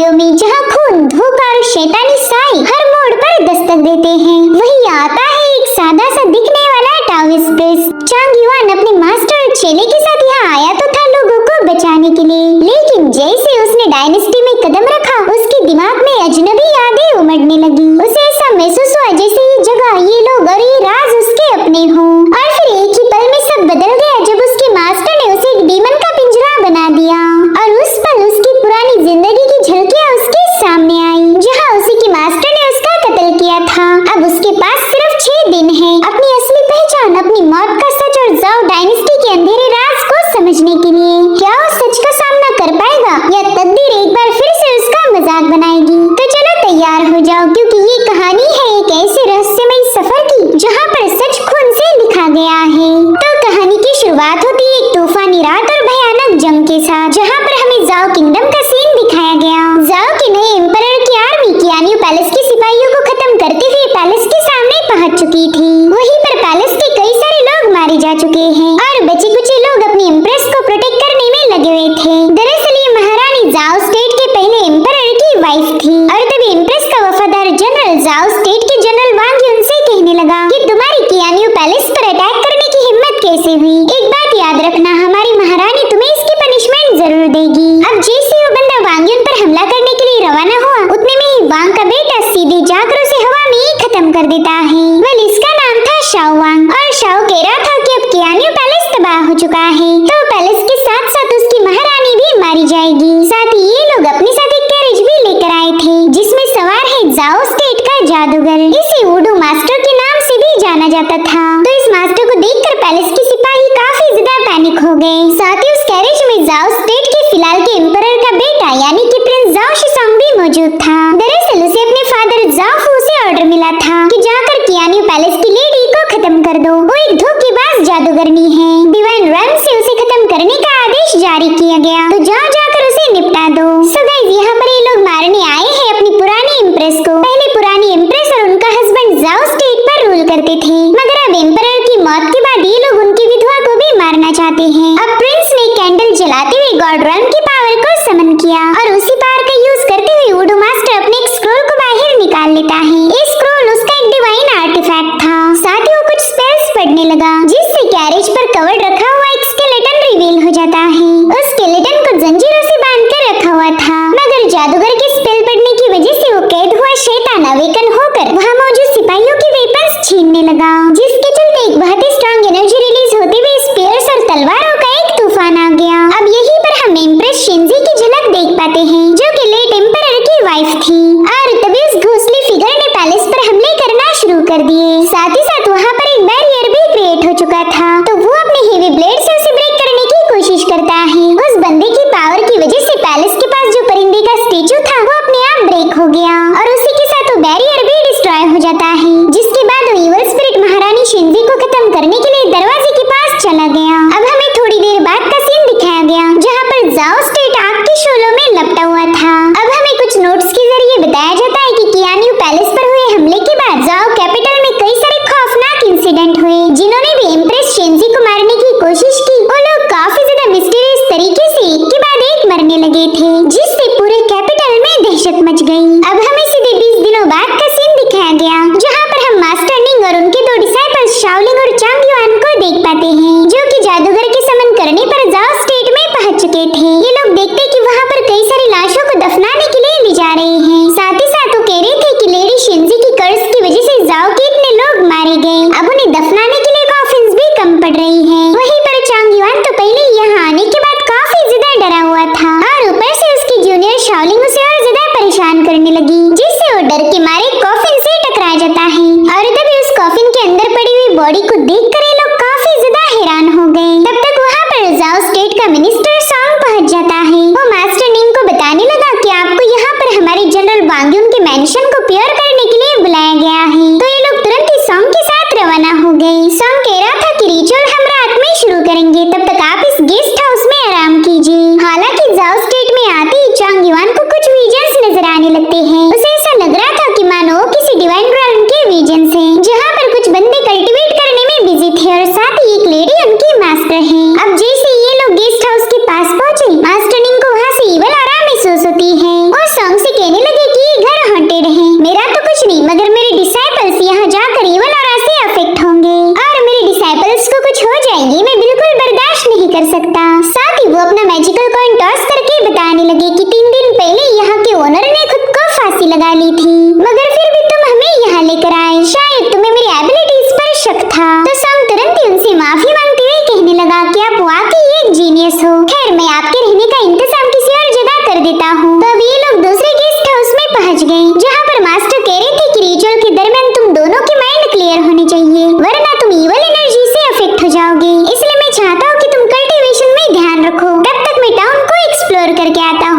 गलियों में जहाँ खून, धोखा और शैतानी साई हर मोड़ पर दस्तक देते हैं, वही आता है एक सादा सा दिखने वाला टाउ एक्सप्रेस। चांग युआन अपने मास्टर और चेले के साथ यहाँ आया तो था लोगों को बचाने के लिए, लेकिन जैसे उसने डायनेस्टी में कदम रखा उसके दिमाग में अजनबी यादें उमड़ने लगी। उसे ऐसा महसूस हुआ जैसे ये जगह, ये लोग और ये राज उसके अपने हों। और फिर एक ही पल में सब बदल गया जब उसके मास्टर ने उसे एक डीमन का पिंजरा बना दिया और उस पल उसकी पुरानी जिंदगी की झलकियां उसके सामने आई, जहाँ उसी के मास्टर ने उसका कत्ल किया था। अब उसके पास सिर्फ 6 दिन है अपनी असली पहचान, अपनी मौत का सच और जाओ डायनेस्टी के अंधेरे राज को समझने के लिए। क्या वो सच का सामना कर पाएगा या तकदीर एक बार फिर से उसका मजाक बनाएगी? तो चलो तैयार हो जाओ, क्योंकि ये कहानी है एक ऐसे रहस्यमय सफर की जहाँ पर सच खून से लिखा गया है। तो कहानी की शुरुआत होती है एक तूफानी रात और भयानक जंग के साथ, जहाँ पर हमें जाओ किंगडम का सीन दिखाया गया। जाओ के नए एम्परर की आर्मी कियानियो पैलेस के सिपाहियों को खत्म करते हुए पैलेस के सामने पहुंच चुकी थी। वहीं पर पैलेस के कई सारे लोग मारे जा चुके हैं और बचे कुछ लोग अपनी एम्प्रेस को प्रोटेक्ट करने में लगे हुए थे। दरअसल ये महारानी जाओ स्टेट के पहले एम्परर की वाइफ थी और तभी एम्प्रेस का वफादार जनरल जाओ स्टेट के जनरल वांग युन से कहने लगा कि तुम्हारी कियानियो पैलेस पर अटैक करने की हिम्मत कैसे हुई? एक बात याद रखना, हमारी महारानी तुम्हें इसकी पनिशमेंट जरूर देगी। अब जैसे वो बंदा वांग युन पर हमला करने के लिए रवाना हुआ, उतने में ही वांग का बेटा सीधे जाकर उसे हवा में ही खत्म कर देता है। वेल, इसका नाम था शाओ वांग और शाओ कह रहा था कि अब कियानियो पैलेस तबाह हो चुका है, तो पैलेस के साथ साथ उसकी महारानी भी मारी जाएगी। साथ ही ये लोग अपने साथ एक कैरेज भी लेकर आए थे जिसमें सवार है जाओ स्टेट का जादूगर। इसे वुडू मास्टर के नाम से भी जाना जाता था। तो इस मास्टर को देखकर पैलेस के सिपाही काफी ज्यादा पैनिक हो गए। साथ ही उस कैरेज में जाओ स्टेट के फिलहाल के एम्परर का बेटा यानी कि प्रिंस जाओ शिसोंग भी मौजूद था। दरअसल उसे अपने फादर जाओ फू से ऑर्डर मिला था कि जाकर कियानियो पैलेस की लेडी को खत्म कर दो, वो एक धोखेबाज जादूगरनी है। डिवाइन रन से उसे खत्म करने का आदेश जारी किया गया, तो जाओ जाकर उसे निपटा दो। सो गाइस, यहाँ पर ये लोग मारने आए हैं अपनी पुरानी एम्प्रेस को। पहले पुरानी एम्प्रेस और उनका हस्बैंड जाओ स्टेट पर रूल करते थे, मगर अब एम्परर की मौत के बाद ये लोग उनकी विधवा को भी मारना चाहते हैं। अब प्रिंस ने कैंडल जलाते हुए गॉड रन की पावर को समन किया और उसी पावर का यूज करते हुए वुडू मास्टर अपने एक स्क्रोल को बाहर निकाल लेता है। इस स्क्रोल उसका एक डिवाइन आर्टिफैक्ट था। साथ ही वो कुछ स्पेल्स पढ़ने लगा जिससे कैरेज पर कवर रखा हुआ एक स्केलेटन रिवील हो जाता है। उस स्केलेटन को जंजीरों से बांधकर रखा हुआ था, मगर जादूगर के स्पेल पढ़ने की वजह से वो कैद हुआ शैतान अवेकन होकर वहाँ मौजूद सिपाहियों की वेपन्स छीनने लगा, जिसके चलते एक बहुत ही स्ट्रॉन्ग एनर्जी रिलीज होते हुए स्पीयर्स और तलवारों का एक तूफान आ गया। अब यहीं पर हम एम्प्रेस शिंजी की झलक देख पाते हैं, जो कि लेट एम्परर की वाइफ थी। और तभी उस घोंसले फिगर ने पैलेस पर हमले करना शुरू कर दिए। साथ ही साथ वहाँ पर एक बैरियर भी क्रिएट हो चुका था, तो वो अपने हेवी ब्लेड से उसे ब्रेक करने की कोशिश करता है। उस बंदे की पावर की वजह से पैलेस के पास जो परिंदे का स्टेचू था वो अपने आप ब्रेक हो गया और उसी के साथ वो बैरियर भी डिस्ट्रॉय हो जाता है, जिसके बाद वो इवल स्पिरिट महारानी शिंजी को खत्म करने के लिए दरवाजे के पास चला गया। अब हमें थोड़ी देर बाद का सीन दिखाया गया जहाँ पर जाओ स्टेट आग के शोलों में लपटा हुआ था। अब हमें कुछ नोट्स के जरिए बताया जाता है कि कियानियो पैलेस पर हुए हमले के बाद जाओ कैपिटल में कई सारे खौफनाक इंसिडेंट हुए। जिन्होंने भी एम्प्रेस शिंजी को मारने की कोशिश की, वो लोग काफी ज्यादा मिस्टीरियस तरीके से एक के बाद एक मरने लगे थे, जिससे पूरे कैपिटल में दहशत मच गई। अब हमें सीधे 20 दिनों बाद का सीन दिखाया गया, जहाँ पर हम मास्टर निंग और उनके 2 डिसाइपल्स शाओलिंग और चांग युआन को देख पाते हैं, जो कि जादूगर के समन करने पर जाओ स्टेट में पहुंच चुके थे। ये लोग देखते कि वहाँ पर कई सारी लाशों को दफनाने के लिए ले जा रहे हैं। साथ ही साथ वो कह रहे थे कि लेडी शिंजी की कर्ज की वजह से जाओ के इतने लोग मारे गए, अब उन्हें दफनाने के लिए कॉफिन्स भी कम पड़ रही है। वहीं पर चांग युआन तो पहले यहाँ आने के बाद काफी ज्यादा डरा हुआ था और ऊपर से उसकी जूनियर शाओलिंग उसे और ज्यादा परेशान करने लगी, जिससे वो डर के मारे कॉफिन से टकरा जाता है। और तभी उस कॉफिन के अंदर पड़ी हुई बॉडी को देखकर ये लोग काफी ज्यादा हैरान हो गए। तब तक वहाँ पर जाओ स्टेट का मिनिस्टर सॉन्ग पहुँच जाता है। वो मास्टर निंग को बताने लगा कि आपको यहाँ पर हमारे जनरल वांग युन के मैंशन को प्योर करने के लिए बुलाया गया है। तो ये लोग तुरंत ही सॉन्ग के साथ रवाना हो गए। सॉन्ग कह रहा था कि रिचुअल हम रात में शुरू करेंगे, तब तक आप इस गेस्ट हाउस में आराम कीजिए। हालांकि जाओ स्टेट में आते ही चांग युआन को कुछ विजन्स नजर आने लगते हैं। उसे ऐसा लग रहा था कि मानो किसी डिवाइन रन के विजन्स हैं, जहाँ पर कुछ बंदे कल्टीवेट करने में बिजी थे।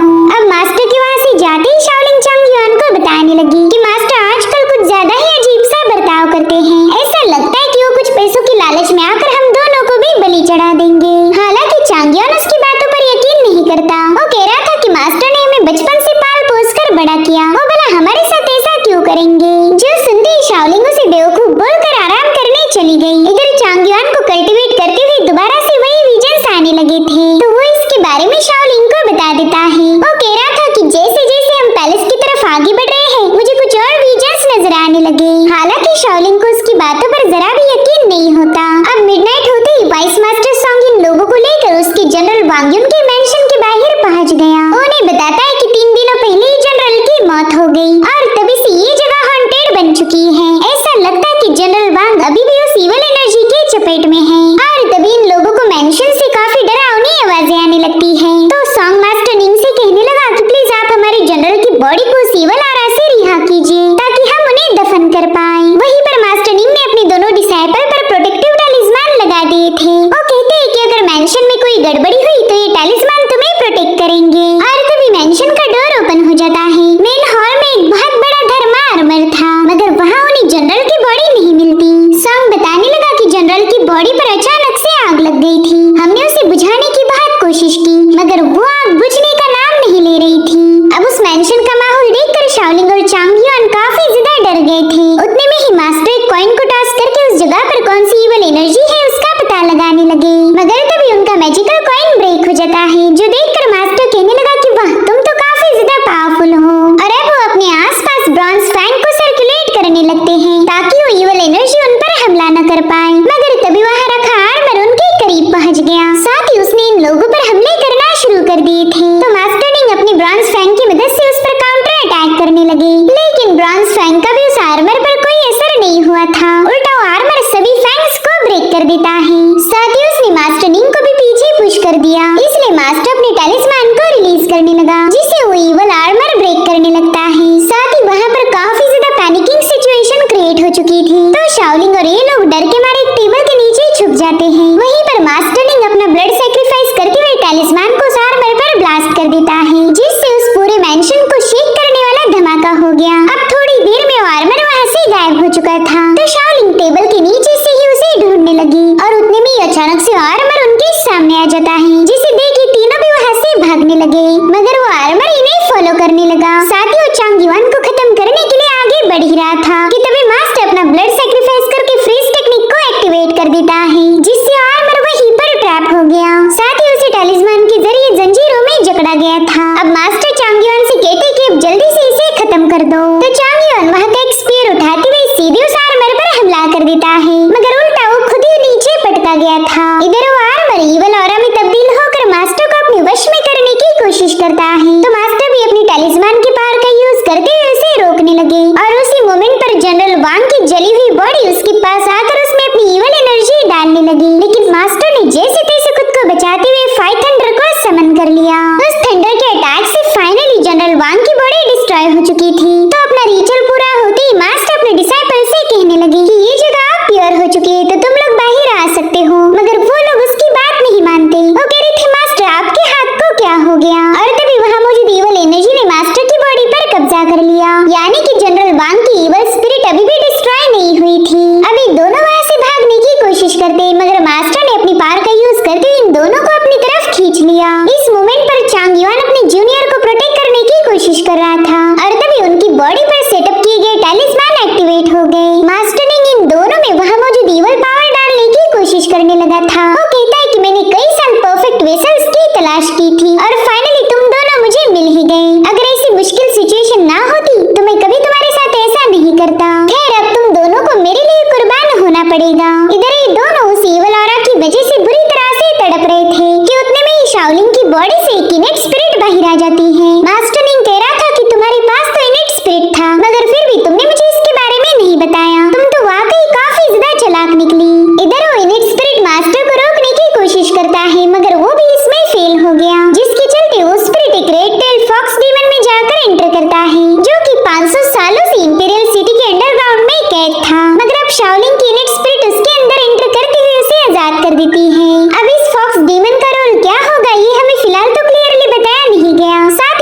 हूँ। अब मास्टर के वहाँ से जाते ही शाओलिंग चांग युआन को बताने लगी कि मास्टर आजकल कुछ ज्यादा ही अजीब सा बर्ताव करते हैं। ऐसा लगता है कि वो कुछ पैसों की लालच में आकर हम दोनों को भी बलि चढ़ा देंगे। हालांकि चांग युआन उसकी बातों पर यकीन नहीं करता। वो कह रहा था कि मास्टर ने हमें बचपन से पाल पोस कर बड़ा किया, वो भला हमारे साथ ऐसा क्यों करेंगे। जो सुनते ही शाओलिंग उसे बेवकूफ बोलकर आराम करने चली गई। इधर चांग युआन को कल्टीवेट करते हुए दोबारा से वही विजन्स आने लगे थे, तो वो इसके बारे में शाओलिंग को बता देता है। वो कह रहा था कि जैसे जैसे हम पैलेस की तरफ आगे बढ़ रहे हैं, मुझे कुछ और विजन्स नजर आने लगे। हालांकि शाओलिंग को उसकी बातों पर जरा भी यकीन नहीं होता। अब मिडनाइट होते ही वाइस मास्टर सॉन्ग इन लोगों को लेकर उसके जनरल वांग युन के मेंशन के बाहर पहुंच गया। उन्हें बताता है कि 3 दिनों पहले ही जनरल की मौत हो गई और तभी से ये जगह हॉन्टेड बन चुकी है। ऐसा लगता है कि जनरल वांग अभी भी उस इविल एनर्जी के चपेट में है। और तभी इन लोगों को मेंशन से काफी डरावनी आवाजें आने लगती है। तो सॉन्ग मास्टर निंग से कहने लगा कि प्लीज आप हमारे जनरल की बॉडी को उस इविल आरा से रिहा कीजिए ताकि हम उन्हें दफन कर पाएं। वहीं पर मास्टर निंग ने अपने दोनों डिसाइपल पर प्रोटेक्टिव टैलिस्मान लगा दिए थे। वो कहते हैं कि अगर मेंशन में कोई गड़बड़ी हुई तो ये टैलिस्मान तुम्हें प्रोटेक्ट करेंगे। और तभी मेंशन का डोर ओपन हो जाता है। मेन हॉल में एक बहुत बड़ा धर्मा आर्मर था, मगर वहाँ उन्हें जनरल की बॉडी नहीं मिलती। सॉन्ग बताने लगा कि जनरल की बॉडी पर अचानक से आग लग गई थी। हमने उसे बुझाने की बहुत कोशिश की, मगर वो आग बुझने का नाम नहीं ले रही थी। अब उस मेंशन का माहौल देखकर शाओलिंग और चांग युआन काफी ज्यादा डर गए थे। उतने में ही मास्टर एक कॉइन को टॉस करके उस जगह पर कौन सी इविल एनर्जी है उसका पता लगाने लगे, मगर तभी उनका मैजिकल कॉइन ब्रेक हो जाता है, जो देखकर मास्टर कहने लगा कि वाह, तुम तो काफी ज्यादा पावरफुल हो। और अब वो अपने आसपास ब्रॉन्ज फैंग को सर्कुलेट करने लगते हैं ताकि वो इविल एनर्जी उन पर हमला न कर पाए। मगर तभी वहाँ रखा आर्मर उनके करीब पहुँच गया। साथ ही उसने इन लोगों पर हमले करना शुरू कर दिए थे। तो मास्टर निंग अपनी ब्रॉन्ज फैंग की मदद से उस पर काउंटर अटैक करने लगे, लेकिन ब्रॉन्ज फैंग का भी उस आर्मर पर कोई असर नहीं हुआ था। उल्टा वो आर्मर सभी फैंग्स को ब्रेक कर देता है। साथ ही उसने मास्टर निंग को भी पीछे पुश कर दिया, इसलिए मास्टर अपने टैलिस्मान को रिलीज करने लगा, जिससे वो इविल आर्मर ब्रेक करने लगता है। साथ ही वहाँ पर काफी ज्यादा पैनिकिंग सिचुएशन क्रिएट हो चुकी थी। तो शाओलिंग और ये लोग डर के मारे एक टेबल के नीचे छुप जाते हैं। वहीं पर मास्टर निंग अपना ब्लड सैक्रिफाइस करते हुए टैलिस्मान को उस आर्मर पर ब्लास्ट कर देता है, जिससे उस पूरे मेंशन को शेक करने वाला धमाका हो गया। अब थोड़ी देर में वो आर्मर वहाँ से गायब हो चुका था। तो शाओलिंग टेबल के नीचे से ही उसे ढूंढने लगी और उतने में अचानक से आर्मर उनके सामने आ जाता है, जिसे देख के तीनों भी वहाँ से भागने लगे, मगर वो आर्मर इन्हें फॉलो करने लगा। साथ ही वो चांग युआन को खत्म करने के लिए आगे बढ़ ही रहा था कि तभी मास्टर अपना ब्लड सैक्रिफाइस करके फ्रीज टेक्निक को एक्टिवेट कर देता है, जिससे आर्मर वहीं पर ट्रैप हो गया। साथ ही उसे टैलिस्मान के जरिए जंजीरों में जकड़ा गया था। अब मास्टर चांग युआन से कहते कि अब जल्दी से इसे खत्म कर दो। तो चांग युआन वहाँ का एक स्पीयर उठाते हुए सीधे उस आर्मर पर हमला कर देता है, मगर उल्टा वो खुद ही नीचे पटका गया था। इधर वो आर्मर इविल ऑरा में तब्दील होकर मास्टर को अपने वश में करने की कोशिश करता है। तो मास्टर भी अपनी टैलिस्मान के पावर का यूज करते हुए उसे रोकने लगे और उसी मोमेंट पर जनरल वांग की जली हुई बॉडी उसके पास आकर उसमें अपनी इविल एनर्जी डालने लगी, लेकिन मास्टर ने जैसे तैसे खुद को बचाते हुए फाइट थंडर को समन कर लिया। उस थंडर के अटैक से फाइनली जनरल वांग की बॉडी डिस्ट्रॉय हो चुकी थी। तो अपना रिचुअल पूरा होते ही मास्टर अपने डिसाइपल से कहने लगे कि ये जगह अब प्योर हो चुकी है, तो तुम लोग बाहर आ सकते हो। मगर वो लोग उसकी बात नहीं मानते। वो कह रहे थे मास्टर आपके हाथ को क्या हो गया। और तभी वहाँ मौजूद इविल एनर्जी ने मास्टर की बॉडी पर कब्जा कर लिया, यानी कि जनरल वांग की इविल स्पिरिट अभी भी डिस्ट्रॉय नहीं हुई थी। अभी दोनों वहाँ से भागने की कोशिश करते, मगर मास्टर ने अपनी पावर का यूज करते हुए इन दोनों को अपनी तरफ खींच लिया। इस मोमेंट पर चांग युआन अपने जूनियर को प्रोटेक्ट करने की कोशिश कर रहा था और तभी उनकी बॉडी पर सेटअप किए गए टैलिस्मान एक्टिवेट हो गए। मास्टर ने इन दोनों में वहाँ मौजूद इविल पावर डालने की कोशिश करने लगा था। वो कहता है कि मैंने कई साल परफेक्ट वेसल्स की तलाश की थी और फाइनली तुम दोनों मुझे मिल ही गए। अगर ऐसी मुश्किल सिचुएशन ना होती तो मैं कभी तुम्हारे साथ ऐसा नहीं करता। खैर अब तुम दोनों को मेरे लिए कुर्बान होना पड़ेगा। इधर ये दोनों उस इविल ऑरा की वजह से बुरी तरह से तड़प रहे थे कि उतने में ही शाओलिंग की बॉडी से एक इनेट स्पिरिट बाहर आ जाती है। मास्टर निंग कह रहा था कि तुम्हारे पास तो इनेट स्पिरिट था, मगर फिर भी तुमने मुझे इसके बारे में नहीं बताया। तुम तो वाकई काफी ज्यादा चालाक निकली। इधर वो इनेट स्पिरिट मास्टर को रोकने की कोशिश करता है, मगर वो भी इसमें फेल हो गया, जिसके चलते वो स्पिरिट एक रेड टेल फॉक्स डीमन में जाकर एंटर करता है, जो कि 500 सालों से इंपीरियल सिटी के अंडरग्राउंड में कैद था। मगर अब शाओलिंग की इनेट स्पिरिट उसके अंदर एंटर करते हुए उसे आजाद कर देती है। अब इस फॉक्स डीमन का रोल क्या होगा ये हमें फिलहाल तो क्लियरली बताया नहीं गया। साथ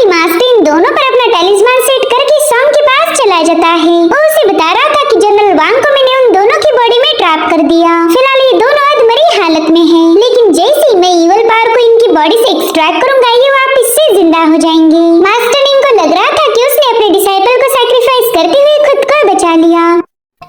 जाता है। वो उसे बता रहा था कि जनरल वांग को मैंने उन दोनों की बॉडी में ट्रैप कर दिया। फिलहाल ये दोनों अधमरी हालत में हैं, लेकिन जैसे ही मैं इवल पावर को इनकी बॉडी से एक्सट्रैक्ट करूंगा ये वापस से जिंदा हो जाएंगे। मास्टर निंग को लग रहा था कि उसने अपने डिसाइपल को सैक्रिफाइस करते हुए खुद को बचा लिया,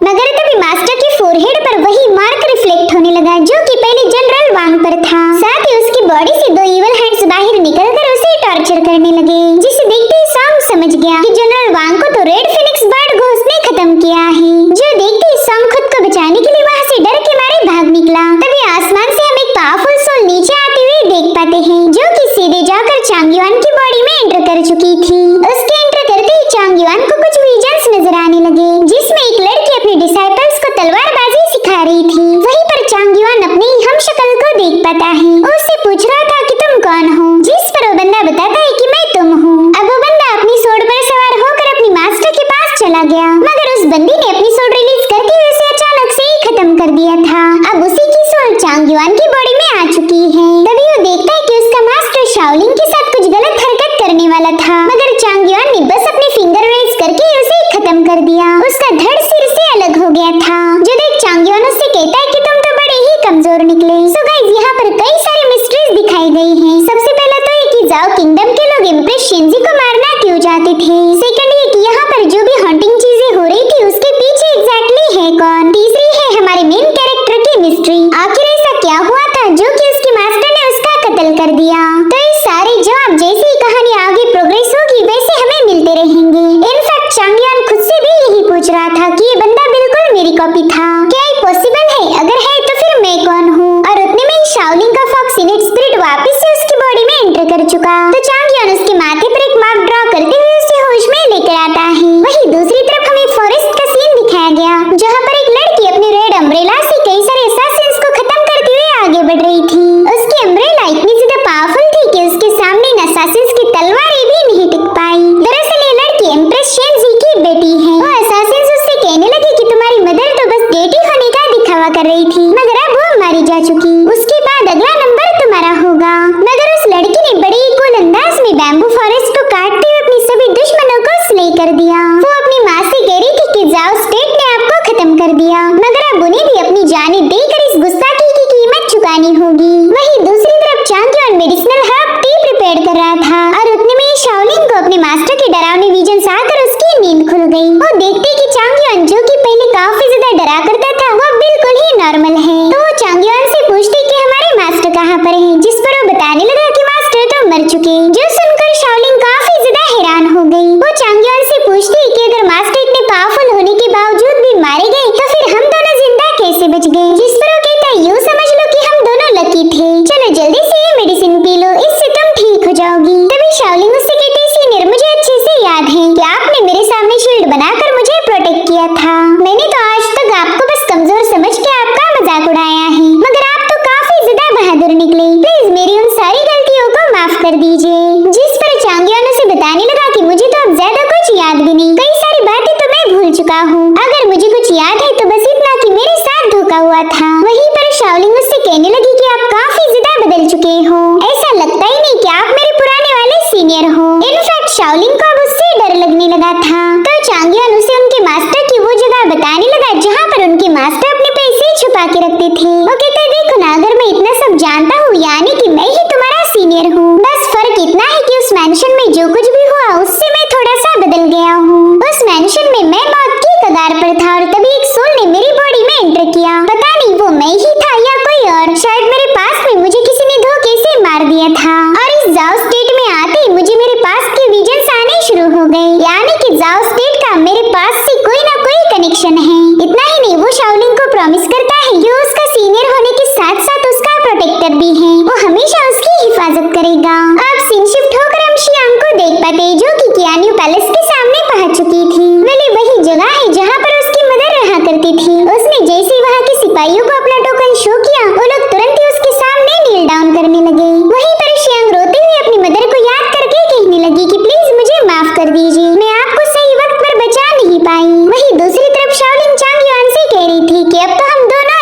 मगर तभी मास्टर के फोरहेड पर वही मार्क रिफ्लेक्ट होने लगा जो कि पहले जनरल वांग पर था। साथ ही उसकी बॉडी से दो इवल हैंड्स बाहर निकलकर उसे टॉर्चर करने लगे, जिसे देखते ही सॉन्ग समझ गया कि जनरल वांग को तो रेड फिनिक्स बर्ड घोस्ट ने खत्म किया है। जो देखते ही सॉन्ग खुद को बचाने के लिए वहाँ से डर के मारे भाग निकला। तभी आसमान से हम एक पावरफुल सोल नीचे आते हुए देख पाते हैं, जो कि सीधे जाकर चांग युआन की बॉडी में एंटर कर चुकी थी। उसके एंटर करते ही चांग युआन को कुछ विजन्स नजर आने लगे, जिसमें एक लड़की अपने डिसाइपल्स को तलवारबाजी सिखा रही थी। वहीं पर चांग युआन अपने ही हमशक्ल को देख पाता है। उससे पूछ रहा था कि तुम कौन हो, जिस पर वो बंदा बताता है कि मैं तुम हूँ। अब वो बंदा अपनी सोड पर सवार होकर अपनी मास्टर के पास चला गया, मगर उस बंदी ने अपनी सोड रिलीज करके उसे अचानक से ही खत्म कर दिया था। अब उसी की सोड चांग युआन की बॉडी में आ चुकी है। तभी वो देखता है कि उसका मास्टर शाओलिंग के साथ कुछ गलत हरकत करने वाला था, मगर चांग युआन ने बस अपने फिंगर रेज करके उसे खत्म कर दिया। उसका धड़ सिर से अलग हो गया था। जो देख चांग युआन उससे कहता है कि तुम तो बड़े ही कमजोर निकले। सो गाइस, यहाँ पर कई सारी मिस्ट्रीज दिखाई गई हैं। सबसे पहला तो ये कि जाओ किंगडम के लोग एम्प्रेस शिनजी को मारना क्यों चाहते थे। सेकंड ये कि यहाँ पर जो भी हॉन्टिंग चीजें हो रही थी उसके पीछे एग्जैक्टली है कौन। तीसरी है हमारे मेन कैरेक्टर की मिस्ट्री, आखिर ऐसा क्या हुआ था जो कि उसके मास्टर ने उसका कत्ल कर दिया। तो ये सारे जवाब जैसे ही कहानी आगे प्रोग्रेस होगी वैसे हमें मिलते रहेंगे। इनफैक्ट चांग युआन खुद से भी यही पूछ रहा था कि ये बंदा बिल्कुल मेरी कॉपी था। क्या ये पॉसिबल है? अगर है तो फिर मैं कौन हूँ? और उतने में ही शाओलिंग का फॉक्स इनेट स्पिरिट वापस से उसकी बॉडी में एंटर कर चुका। तो चांग युआन उसके माथे पर एक मार्क ड्रॉ करते हुए उसे होश में लेकर आता है। वहीं दूसरी तरफ हमें फॉरेस्ट का सीन दिखाया गया, जहाँ पर एक लड़की अपने रेड अम्ब्रेला से कई सारे असैसिन्स को खत्म करते हुए आगे बढ़ रही थी। उसकी अम्ब्रेला इतनी ज्यादा पावरफुल थी कि उसके सामने इन असैसिन्स की तलवारें भी नहीं टिक पाई। दरअसल ये लड़की एम्प्रेस शिनजी की बेटी है। वो असैसिन्स उससे कहने लगे कि तुम्हारी मदर तो बस डेटी होने का दिखावा कर रही थी, मगर अब वो मारी जा चुकी। उसके बाद अगला नंबर तुम्हारा होगा। मगर उस लड़की ने बड़े ही कूल अंदाज में बैम्बू फॉरेस्ट को काटते हुए अपनी सभी दुश्मनों को स्ले कर दिया। वो अपनी माँ से कह रही थी कि जाओ स्टेट ने आपको खत्म कर दिया, मगर अब उन्हें भी अपनी जानें देकर इस गुस्ताखी की कीमत चुकानी होगी। वहीं दूसरी तरफ Chang Yuan medicinal herb tea prepare कर रहा था, और उतने में शाओलिंग को अपने मास्टर के डरावने विजन्स आकर उसकी नींद खुल गई। वो देखते कि चांग युआन जो कि पहले काफी ज्यादा डरा करता था वो बिल्कुल ही नॉर्मल है। तो वो चांग युआन से पूछती कि हमारे मास्टर कहाँ पर है, जिस पर वो बताने लगा कि मास्टर तो मर चुके। जो सुनकर शाओलिंग काफी ज्यादा हैरान हो गई। वो चांग युआन से पूछती कि अगर मास्टर इतने पावरफुल होने के बावजूद भी मारे गए तो फिर हम दोनों जिंदा कैसे बच गए। जिस पर वो कहता है यूँ समझ लो कि हम दोनों लकी थे, चलो जल्दी से ये मेडिसिन पी लो, इससे तुम ठीक हो जाओगी। तभी शाओलिंग उससे कहती है सीनियर, मुझे अच्छे से याद है कि आपने मेरे सामने शील्ड बनाकर मुझे प्रोटेक्ट किया था। मैंने तो आज तक आपको बस कमजोर समझ के आपका मजाक उड़ाया है, मगर आप तो काफी ज्यादा बहादुर निकले। प्लीज मेरी उन सारी गलतियों को माफ कर दीजिए। जिस पर चांग युआन उसे बताने लगा कि मुझे तो अब ज्यादा कुछ याद भी नहीं, कई सारी बातें तो मैं भूल चुका हूँ। अगर मुझे कुछ याद है तो बस इतना कि मेरे साथ धोखा हुआ था। वहीं पर शाओलिंग उससे कहने लगी कि आप काफी ज्यादा बदल चुके हो, ऐसा लगता ही नहीं कि आप मेरे पुराने वाले सीनियर हो। इनफैक्ट शाओलिंग को अब उससे डर लगने लगा था। तो चांग युआन उसे उनके मास्टर की वो जगह बताने लगा जहाँ पर उनके मास्टर अपने पैसे छुपा के रखते थे। वो कहते देखो ना, अगर मैं इतना सब जानता हूँ यानी कि मैं ही तुम्हारा सीनियर हूँ। बस फर्क इतना है कि उस मैंशन में जो कुछ भी हुआ उससे मैं थोड़ा सा बदल गया हूँ। उस मैंशन में मैं मौत की कगार पर था और तभी एक सोल ने मेरी बॉडी में एंटर किया। पता नहीं वो मैं ही था या कोई और। शायद मेरे पास में मुझे किसी ने धोखे से मार दिया था और इस जाओ स्टेट में आते ही मुझे मेरे पास के विजन्स आने शुरू हो गए, यानी कि जाओ स्टेट का मेरे पास से कोई ना कोई कनेक्शन है। इतना ही नहीं, वो शाओलिंग को प्रॉमिस करता है कि उसका सीनियर होने के साथ साथ उसका प्रोटेक्टर भी है, वो हमेशा उसकी हिफाजत करेगा। अब सीन शिफ्ट होकर हम शियांग को देख पाते जो कि कियान्यू पैलेस के सामने पहुंच चुकी थी। वही जगह है जहाँ पर उसकी मदर रहा करती थी। उसने जैसे ही वहाँ के सिपाहियों को अपना टोकन शो किया, वो लोग तुरंत ही उसके सामने नील डाउन करने लगे। वहीं पर शियांग रोते हुए अपनी मदर को याद करके कहने लगी कि प्लीज मुझे माफ कर दीजिए, मैं आपको सही वक्त पर बचा नहीं पाई। वहीं दूसरी तरफ शाओलिंग चांग युआन से कह रही थी कि अब तो हम दोनों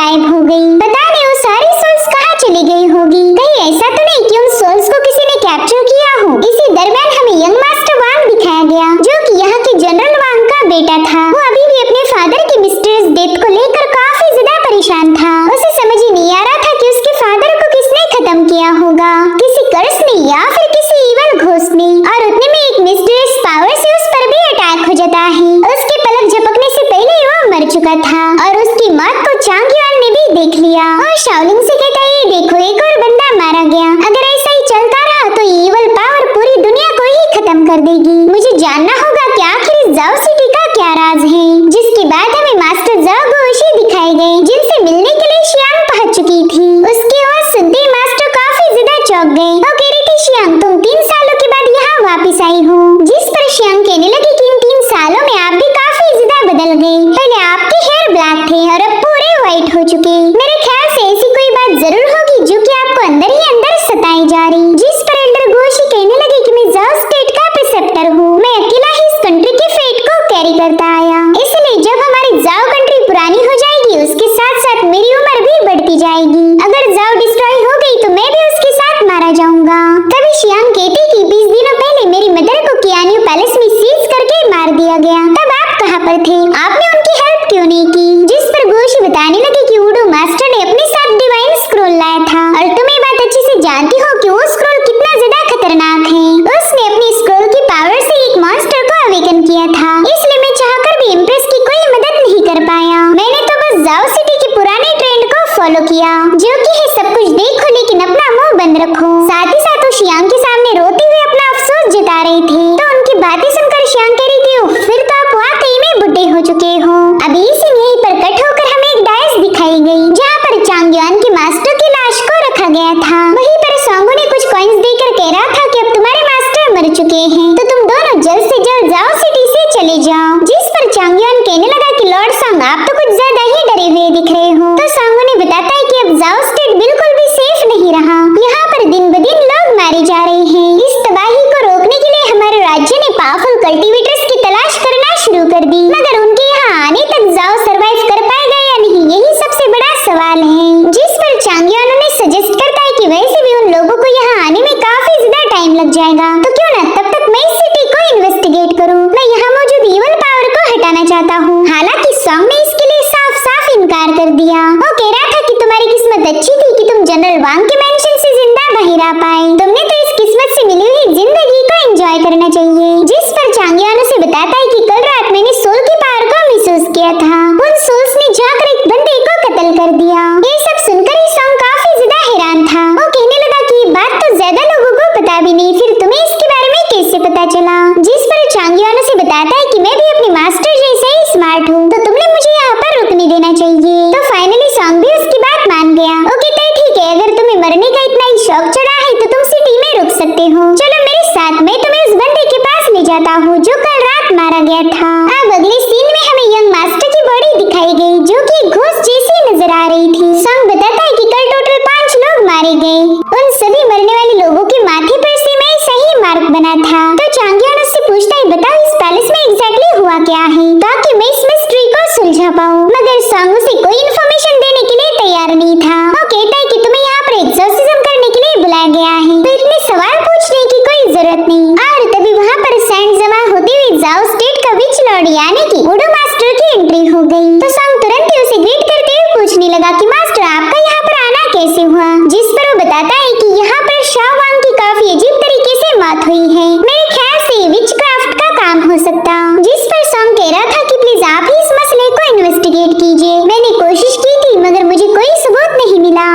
गायब हो गई। पता नहीं वो सारी सोल्स कहाँ चली गई होगी। कहीं ऐसा तो नहीं कि उन सोल्स को किसी ने कैप्चर किया हो। इसी दरमियान हमें यंग मास्टर वांग दिखाया गया, जो कि यहाँ के जनरल वांग का बेटा था। वो अभी भी अपने फादर की मिस्टीरियस डेथ को लेकर काफी ज्यादा परेशान था। उसे समझ ही नहीं आ रहा था कि उसके फादर को किसने खत्म किया होगा, किसी कर्स ने या फिर किसी इवल घोस्ट ने। और उतने में एक मिस्टीरियस पावर से उस पर भी अटैक हो जाता है। उसके पलक झपकने से पहले ही वो मर चुका था और उसकी मौत को चांग युआन ने भी देख लिया और शाओलिंग से कहता है, ये देखो एक और बंदा मारा गया। अगर ऐसा ही चलता रहा तो ये इवल पावर पूरी दुनिया को ही खत्म कर देगी। मुझे जानना होगा कि आखिर इस जाओ सिटी का क्या राज है। जिसके बाद हमें मास्टर जाओ गोशी दिखाए गए, जिनसे मिलने के लिए शियांग पहुंच चुकी थी। उसकी आवाज सुनते ही मास्टर काफी ज्यादा चौंक गए। वो कह रही थी, शियांग तुम 3 सालों के बाद यहाँ वापिस आई हो। जिस पर शियांग कहने लगी कि इन 3 सालों में आप भी काफी ज्यादा बदल गए। पहले आपके हेयर ब्लैक थे और अब पूरे व्हाइट हो चुके। मेरे ख्याल से ऐसी कोई बात जरूर होगी जो कि आपको अंदर ही अंदर सताई जा रही। जिस पर एल्डर गोशी कहने लगे कि मैं जाओ स्टेट का प्रिसेप्टर हूँ, मैं अकेला ही इस कंट्री के फेट को कैरी करता आया। इसलिए जब हमारी जाओ कंट्री पुरानी हो जाएगी, उसके साथ साथ मेरी उम्र भी बढ़ती जाएगी। अगर जाओ डिस्ट्रॉय हो गई तो मैं भी उसके साथ मारा जाऊंगा। तभी शियांग कहती कि 20 दिनों पहले मेरी मदर को कियान्यू पैलेस में सीज करके मार दिया गया। तब आप कहाँ पर थे? आपने उनकी हेल्प क्यों नहीं की? जिस पर गोशी बताने लगी कि वुडू मास्टर ने अपने साथ डिवाइन स्क्रोल लाया था और तुम ये बात अच्छे से जानती हो कि वो स्क्रोल कितना ज्यादा खतरनाक है। उसने अपनी स्क्रोल की पावर से एक मॉन्स्टर को अवेकन किया था, इसलिए मैं चाहकर भी इम्प्रेस की कोई मदद नहीं कर पाया। मैंने तो बस जाओ सिटी के पुराने ट्रेंड को फॉलो किया, जो कि है सब कुछ देखो लेकिन अपना मुंह बंद रखो। साथ ही साथ वो शियांग के सामने रोते हुए अपना अफसोस जता रहे थे। तो उनकी बातें सुनकर शियांग कह रही थी, फिर तो आप वाकई में बुढ़े हो चुके हो। अभी इसी यहीं पर कट होकर हमें एक डायस दिखाई गई, जहाँ पर चांग युआन के मास्टर की लाश को रखा गया था। वहीं पर सांगो ने कुछ कॉइन्स देकर कह रहा था कि अब तुम्हारे मास्टर मर चुके हैं, तो तुम दोनों जल्द से जल्द जाओ सिटी से चले जाओ। जिस पर चांग युआन कहने लगा कि लॉर्ड सांग आप तो कुछ ज्यादा ही डरे हुए दिख रहे हो। तो सांगो ने बताता है कि अब जाओ स्टेट बिल्कुल भी सेफ नहीं रहा। यहाँ पर दिन ब दिन लोग मारे जा रहे हैं। इस तबाही को रोकने के लिए हमारे राज्य ने पावरफुल कल्टीवेटर्स की तलाश करना शुरू कर दी, मगर उनके यहाँ आने तक जाओ सरवाइव कर पाएगा या नहीं, यही सबसे बड़ा सवाल है। जिस पर चांग युआन ने सजेस्ट करता है कि वैसे भी उन लोगों को यहाँ आने में काफी ज्यादा टाइम लग जाएगा, तो क्यों ना तब तक मैं इस सिटी को इन्वेस्टिगेट करूँ। मैं यहाँ मौजूद इवल पावर को हटाना चाहता हूँ। हालांकि सॉन्ग ने इसके लिए साफ साफ इनकार कर दिया। वो कह रहा था कि तुम्हारी किस्मत अच्छी थी कि तुम जनरल वांग के मेंशन से जिंदा बाहर आ पाए। तुमने तो इस किस्मत से मिली हुई जिंदगी को एंजॉय करना चाहिए। जिस पर चांग युआन उसे बताता है कि कल रात मैंने सोल की पावर को महसूस किया था। उन सोल्स ने जाकर एक बंदे को कत्ल कर दिया। ये सब सुनकर ही सॉन्ग काफी ज्यादा हैरान था। वो कहने लगा कि ये बात तो ज्यादा लोगों को पता भी नहीं, फिर तुम्हें इसके बारे में कैसे पता चला? जिस पर चांग युआन उसे बताता है कि मैं भी अपने मास्टर जैसे ही स्मार्ट हूँ, तो तुमने मुझे यहाँ पर रुकने देना चाहिए। तो फाइनली सॉन्ग भी उसकी बात मान गया। वो कहता है ठीक है, अगर तुम्हें मरने का इतना ही शौक चढ़ा है तो तुम सिटी में रुक सकते हो। चलो मेरे साथ, मैं तुम्हें उस बंदे के पास ले जाता हूँ जो कल रात मारा गया था। अब अगले सीन में हमें यंग मास्टर की बॉडी दिखाई गई, जो कि घोस्ट जैसी नजर आ रही थी। सॉन्ग बताता है कि कल टोटल 5 लोग मारे गए। उन सभी मरने वाले लोगों के माथे पर से मैं सही मार्क बना था। तो चांग युआन उससे पूछता है, बताओ इस पैलेस में एग्जैक्टली हुआ क्या है, ताकि मैं इस मिस्ट्री को सुलझा पाऊँ। मगर सॉन्ग उसे कोई इन्फॉर्मेशन देने के लिए तैयार नहीं था। वो कहता है कि तुम्हें यहाँ पर एक्सोर्सिज्म करने के लिए बुलाया गया है, तो इतने सवाल पूछने की कोई जरूरत नहीं। और तभी वहाँ पर सैंड जमा होते हुए जाओ स्टेट का विच लॉर्ड यानी कि वुडू मास्टर की एंट्री हो गई। तो सॉन्ग तुरंत ही उसे ग्रीट करते हुए पूछने लगा कि मास्टर आपका यहाँ पर आना कैसे हुआ? जिस पर वो बताता है कि यहाँ पर शाओ वांग की काफी अजीब तरीके से मौत हुई है। मेरे ख्याल से विच क्राफ्ट का काम हो सकता। जिस पर सॉन्ग कह रहा था कि प्लीज आप ही इस मसले को इन्वेस्टिगेट कीजिए। मैंने कोशिश की थी मगर मुझे कोई सबूत नहीं मिला।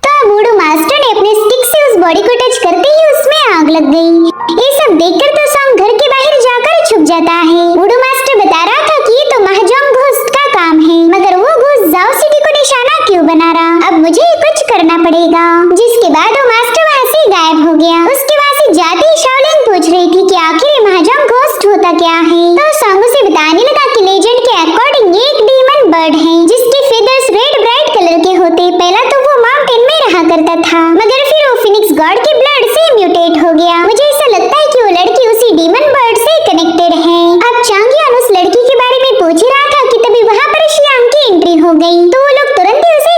तो वुडू मास्टर ने अपने स्टिक से उस बॉडी को टच करते ही उसमें आग लग गई। ये सब देखकर तो सॉन्ग घर के बाहर जाकर छुप जाता है। वुडू मास्टर बता रहा था कि ये तो महजोंग घोस्ट का काम है, मगर वो घोस्ट जाओ सिटी को निशाना क्यों बना रहा? अब मुझे कुछ करना पड़ेगा। जिसके बाद वो मास्टर वहाँ से गायब हो गया। उसके वहाँ से जाते ही शाओलिंग पूछ रही थी कि आखिर ये महजोंग घोस्ट होता क्या है। तो सॉन्ग उसे बताने लगा कि लेजेंड के अकॉर्डिंग ये एक डीमन बर्ड है, जिसके फेदर्स रेड ब्राइट कलर के होते। पहला तो वो माउंटेन में रहा करता था, मगर फिर वो फिनिक्स गॉड के ब्लड से म्यूटेट हो गया। मुझे ऐसा लगता है कि वो लड़की उसी डीमन बर्ड से कनेक्टेड है। अब चांग युआन उस लड़की के बारे में पूछ ही रहा था कि तभी वहाँ पर शियांग की एंट्री हो गई। तो वो लोग तुरंत ही उसे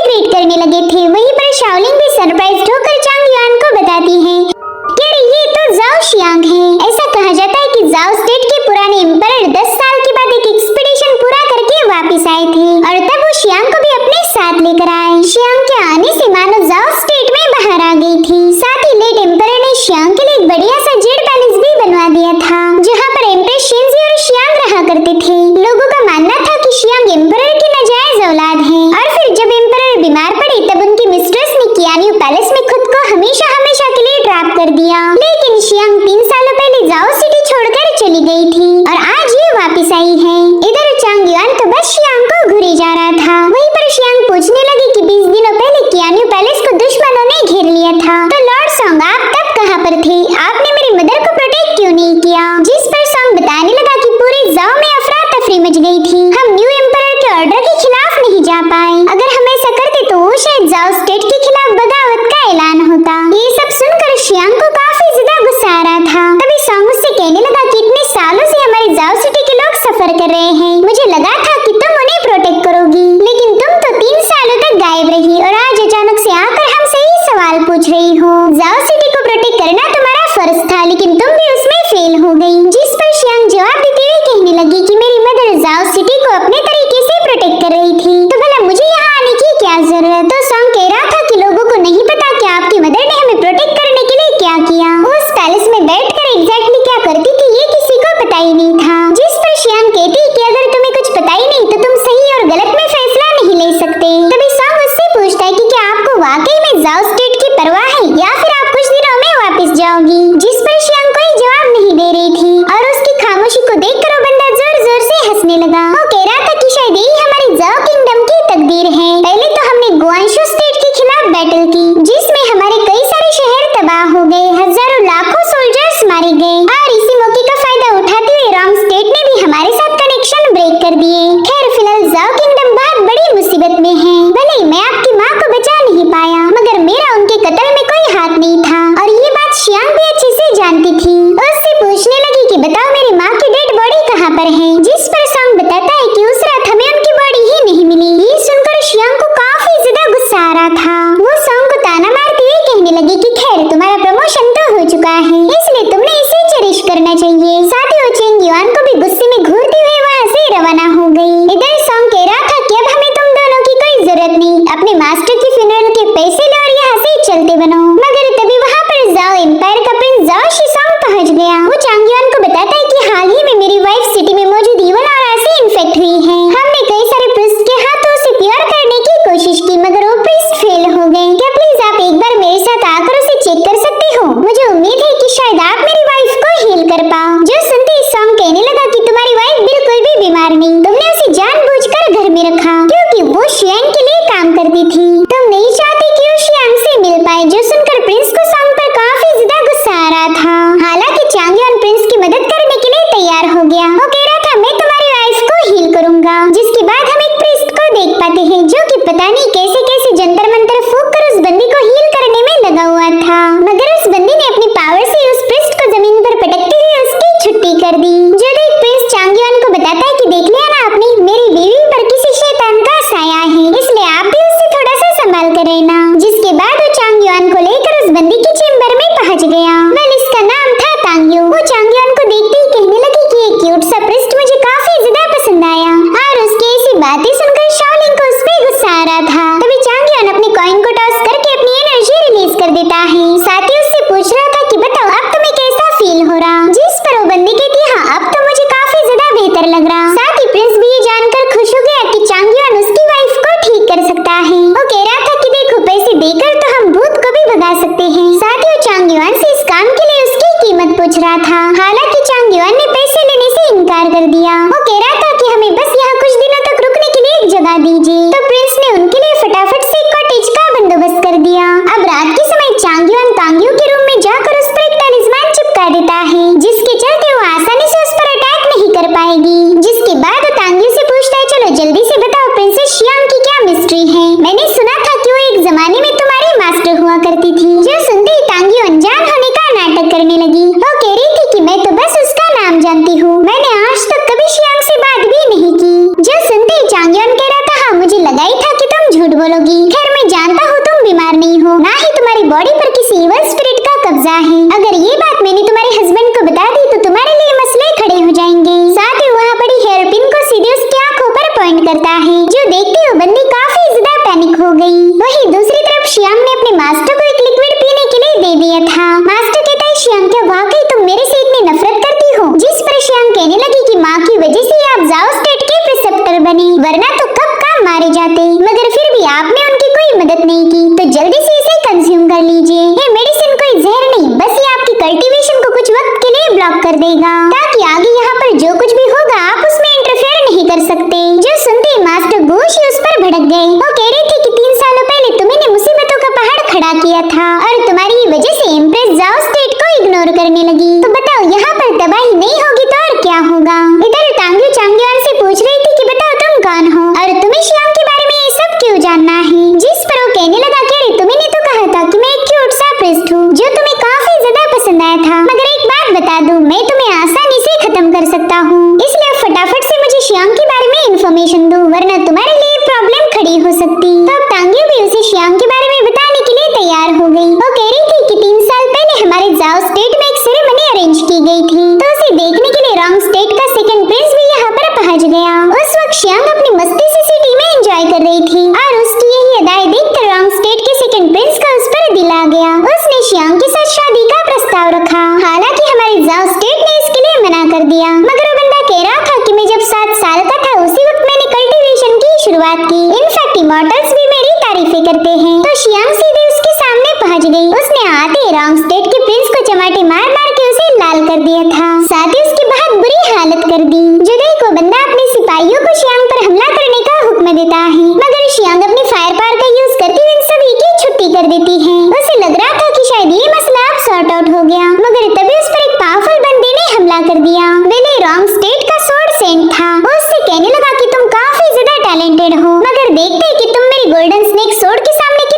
रहा था। वो सॉन्ग को ताना मारते हुए कहने लगी कि खैर तुम्हारा प्रमोशन तो हो चुका है, इसलिए तुमने इसे चेरिश करना चाहिए। साथ ही वो चेंग युआन को भी गुस्से में घूरते हुए वहाँ से रवाना हो गई। इधर सॉन्ग कह रहा था कि अब हमें तुम दोनों की कोई जरूरत नहीं, अपने मास्टर की फ्यूनरल के पैसे लो और यहाँ से चलते बनो। मगर तभी वहाँ पर जाओ एम्पायर का प्रिंस जाओ शिसोंग पहुँच गया। वो चांग युआन को बताता है कि हाल ही में मेरी वाइफ सिटी में मौजूद इवल ऑरा से इन्फेक्ट हुई है। हमने कई सारे प्रिस्ट के हाथों से प्योर करने की कोशिश की मगर वो प्रिस्ट फेल हो गए। क्या प्लीज आप एक बार मेरे साथ आकर उसे चेक कर सकते हो? मुझे उम्मीद है कि शायद आप मेरी वाइफ को हील कर पाओ। जो सुनते ही सॉन्ग कहने लगा कि तुम्हारी वाइफ बिल्कुल भी बीमार नहीं, तुमने उसे जानबूझकर घर में रखा क्योंकि वो शियांग के लिए काम करती थी। तुम नहीं चाहती कि वो शियांग से मिल पाए। जो सुनकर प्रिंस को सॉन्ग पर काफी ज्यादा गुस्सा आ रहा था। हालांकि चांग युआन प्रिंस की मदद करने के लिए तैयार हो गया। वो कह रहा था मैं तुम्हारी वाइफ को हील करूंगा। जिसके बाद हम एक प्रिस्ट को देख पाते हैं जो कि पता नहीं कैसे कैसे जंतर मंतर फूंक कर उस बंदी को हील करने में लगा हुआ था। मगर उस बंदी ने अपनी पावर से उस प्रिस्ट को जमीन पर पटकते हुए उसकी छुट्टी कर दी। जो देख प्रिंस चांग युआन को बताता है कि देख लिया ना आपने, मेरी बीवी पर किसी शैतान का साया है, इसलिए आप भी उससे थोड़ा सा संभाल कर रहना। जिसके बाद वो चांग युआन को लेकर उस बंदी के चेम्बर में पहुंच गया। वेल इसका नाम था तांग्यू। वो चांग युआन को देखते ही कहने लगी कि ये क्यूट सा प्रिस्ट मुझे काफी ज्यादा पसंद आया और उसकी ऐसी बातें सुनकर शाओलिंग को उस पे गुस्सा आ रहा था। तभी चांग युआन अपने कॉइन को टॉस करके अपनी एनर्जी रिलीज कर देता है। साथ ही उससे पूछ रहा था कि बताओ अब तुम्हें कैसा फील हो रहा? जिस पर वो बंदी कहती हाँ अब तो मुझे काफी ज्यादा बेहतर लग रहा। साथ ही प्रिंस भी ये जानकर खुश हो गया कि चांग युआन उसकी वाइफ को ठीक कर सकता है। वो कह रहा था कि देखो पैसे देकर तो हम भूत को भी भगा सकते हैं। साथ ही वो चांग युआन से इस काम के लिए उसकी कीमत पूछ रहा था। हालांकि चांग युआन ने पैसे लेने से इनकार कर दिया। वो कह रहा था कि हमें बस यहाँ कुछ दिनों तक रुकने के लिए एक जगह दीजिए। तो प्रिंस ने उनके लिए फटाफट से कॉटेज का बंदोबस्त कर दिया। अब रात के समय चांग युआन तांग्यू के रूम में जाकर उस पर एक टलिस्मान चिपका देता है जिसके चलते वो आसानी से उस पर अटैक नहीं कर पाएगी। जिसके बाद वो तांग्यू से पूछता है चलो जल्दी से बताओ प्रिंसेस शियांग की क्या मिस्ट्री है? मैंने सुना था कि वो एक जमाने में तुम्हारी मास्टर हुआ करती थी। जो सुनते ही तांग्यू अनजान होने का नाटक करने लगी। वो कह रही थी कि मैं तो बस उसका नाम जानती हूँ, मैंने आज तक कभी शियांग से बात भी नहीं की। जो सुनते ही चांग युआन कह रहा था हाँ मुझे लगा ही था कि तुम झूठ बोलोगी। खैर मैं जानता हूँ तुम बीमार नहीं हो, ना ही तुम्हारी बॉडी पर किसी इवल स्पिरिट का कब्जा है। अगर ये बात मैंने तुम्हारे हस्बैंड को बता दी तो तुम्हारे लिए मसले खड़े हो जाएंगे। साथ ही वहाँ पड़ी हेयर पिन को सीधे उसकी आंखों पर पॉइंट करता है। जो देखते हुए बंदी काफी ज्यादा पैनिक हो गई। वहीं दूसरी तरफ शियांग ने अपने मास्टर को एक लिक्विड पीने के लिए दे दिया था। मास्टर कहता है शियांग क्या वाकई तुम मेरे से इतनी नफरत करती हो? जिस पर शियांग कहने लगी कि माँ की वजह से आप जाओ स्टेट के प्रिसेप्टर बने, वरना तो कब का मारे जाते। मगर फिर भी आपने उनकी कोई मदद नहीं की, तो जल्दी से इसे कंज्यूम कर लीजिए। ये मेडिसिन कोई जहर नहीं, बस ये आपकी कल्टीवेशन को कुछ वक्त के लिए ब्लॉक कर देगा ताकि आगे यहाँ पर जो कुछ भी होगा आप उसमें इंटरफेयर नहीं कर सकते। जो सुनते ही मास्टर गोश उस पर भड़क गए। वो कह रहे थे कि 3 सालों पहले तुम्हें मुसीबतों का पहाड़ खड़ा किया था और तुम्हारी वजह से एम्प्रेस जाओ स्टेट को इग्नोर करने लगी। तो बताओ यहाँ पर तबाही नहीं होगी तो और क्या होगा? इधर तांग्यू चांग युआन से पूछ रही थी कि बताओ तुम कौन हो और तुम्हें शियांग के बारे में ये सब क्यों जानना है? जिस पर वो कहने लगा कि अरे तुमने तो कहा था कि मैं एक क्यूट सा प्रिस्ट हूँ जो तुम्हें काफी ज्यादा पसंद आया था, मगर एक बात बता दूं मैं तुम्हें आसानी से खत्म कर सकता हूँ, इसलिए फटाफट से मुझे शियांग के बारे में इंफॉर्मेशन दो वरना तुम्हारे लिए प्रॉब्लम खड़ी हो सकती। तो अब तांग्यू भी उसे शियांग के बारे में बताने के लिए तैयार हो गई। वो कह रही थी कि 3 साल पहले हमारे जाओ स्टेट में एक सेरेमनी अरेंज की गई थी, तो उसे देखने के लिए रॉन्ग स्टेट का सेकंड प्रिंस भी यहाँ पर पहुँच गया। उस वक्त शियांग अपनी मस्ती से सिटी में एंजॉय कर रही थी और उसकी यही अदाएं देखकर रॉन्ग स्टेट के सेकंड प्रिंस का उस पर दिल आ गया। उसने शियांग के साथ शादी का प्रस्ताव रखा। हालांकि हमारे जाओ स्टेट ने इसके लिए मना कर दिया, मगर वो बंदा कह रहा था कि मैं जब 7 साल का था उसी वक्त मैंने कल्टीवेशन की शुरुआत की। इनफैक्ट इमॉर्टल्स भी मेरी तारीफें करते हैं। तो शियांग सीधे उसके सामने पहुंच गई। उसने आते ही रॉन्ग स्टेट के प्रिंस को चमाटे मार मार के उसे लाल कर दिया था, साथ ही उसकी बहुत बुरी हालत कर दी। जो देखो बंदा अपने सिपाहियों को शियांग पर हमला करने का हुक्म देता है, मगर शियांग अपनी फायर पावर का यूज करती हुए इन सभी की छुट्टी कर देती है। उसे लग रहा था कि शायद ये मसला अब सॉर्ट आउट हो गया, मगर तभी उस पर एक पावरफुल बंदे ने हमला कर दिया। वेले रॉन्ग स्टेट का स्वॉर्ड सेंट था। वो उससे कहने लगा कि तुम काफी ज्यादा टैलेंटेड हो, मगर देखते कि तुम मेरी गोल्डन स्नेक स्वॉर्ड के सामने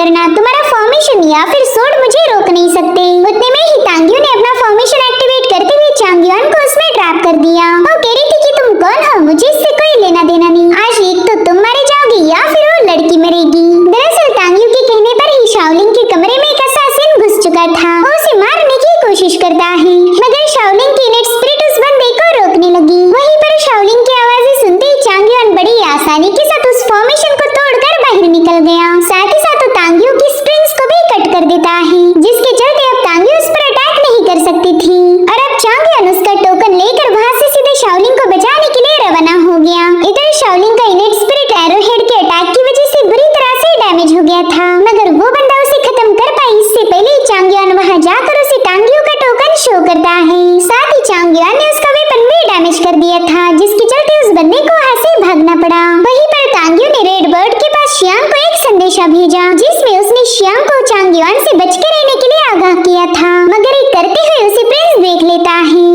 करना, तुम्हारा फॉर्मेशन या फिर सोड मुझे रोक नहीं सकते। उतने में ही तांग्यू ने अपना फॉर्मेशन एक्टिवेट करते हुए चांग युआन को उसमें ट्रैप कर दिया। वो कह रही थी कि तुम कौन हो, मुझे इससे कोई लेना देना नहीं। आज एक तो तुम मारे जाओगे या फिर वो लड़की मरेगी। दरअसल तांग्यू के कहने पर ही शाओलिंग के कमरे में एक असैसिन घुस चुका था। वो उसे मारने की कोशिश करता है, मगर शाओलिंग की इनेट स्पिरिट उस बंदे को रोकने लगी। वहीं पर शाओलिंग की आवाजें सुनते ही चांग युआन बड़ी आसानी के साथ उस फॉर्मेशन को तोड़कर बाहर निकल गया। साथ ही साथ तांग्यू की स्प्रिंग्स को भी कट कर देता है, जिसके चलते अब तांग्यू उस पर अटैक नहीं कर सकती थी। और अब चांग युआन उसका टोकन लेकर वहां से सीधे शाओलिंग को बचाने के लिए रवाना हो गया। इधर शाओलिंग का इनेट स्पिरिट एरोहेड के अटैक की वजह से बुरी तरह से डैमेज हो गया था, मगर वो बंदा उसे खत्म कर पाई इससे पहले चांग युआन वहां जाकर उसे तांग्यू का टोकन शो करता है। साथ ही चांग युआन ने उसका वेपन भी डैमेज कर दिया था, जिसके चलते उस बंदे को वहां से भागना पड़ा। वहीं पर तांग्यू ने रेड बर्ड के पास शियांग को एक संदेशा भेजा, जिसमें उसने शियांग को चांग युआन से बच के रहने के लिए आगाह किया था, मगर ये करते हुए उसे प्रिंस देख लेता है।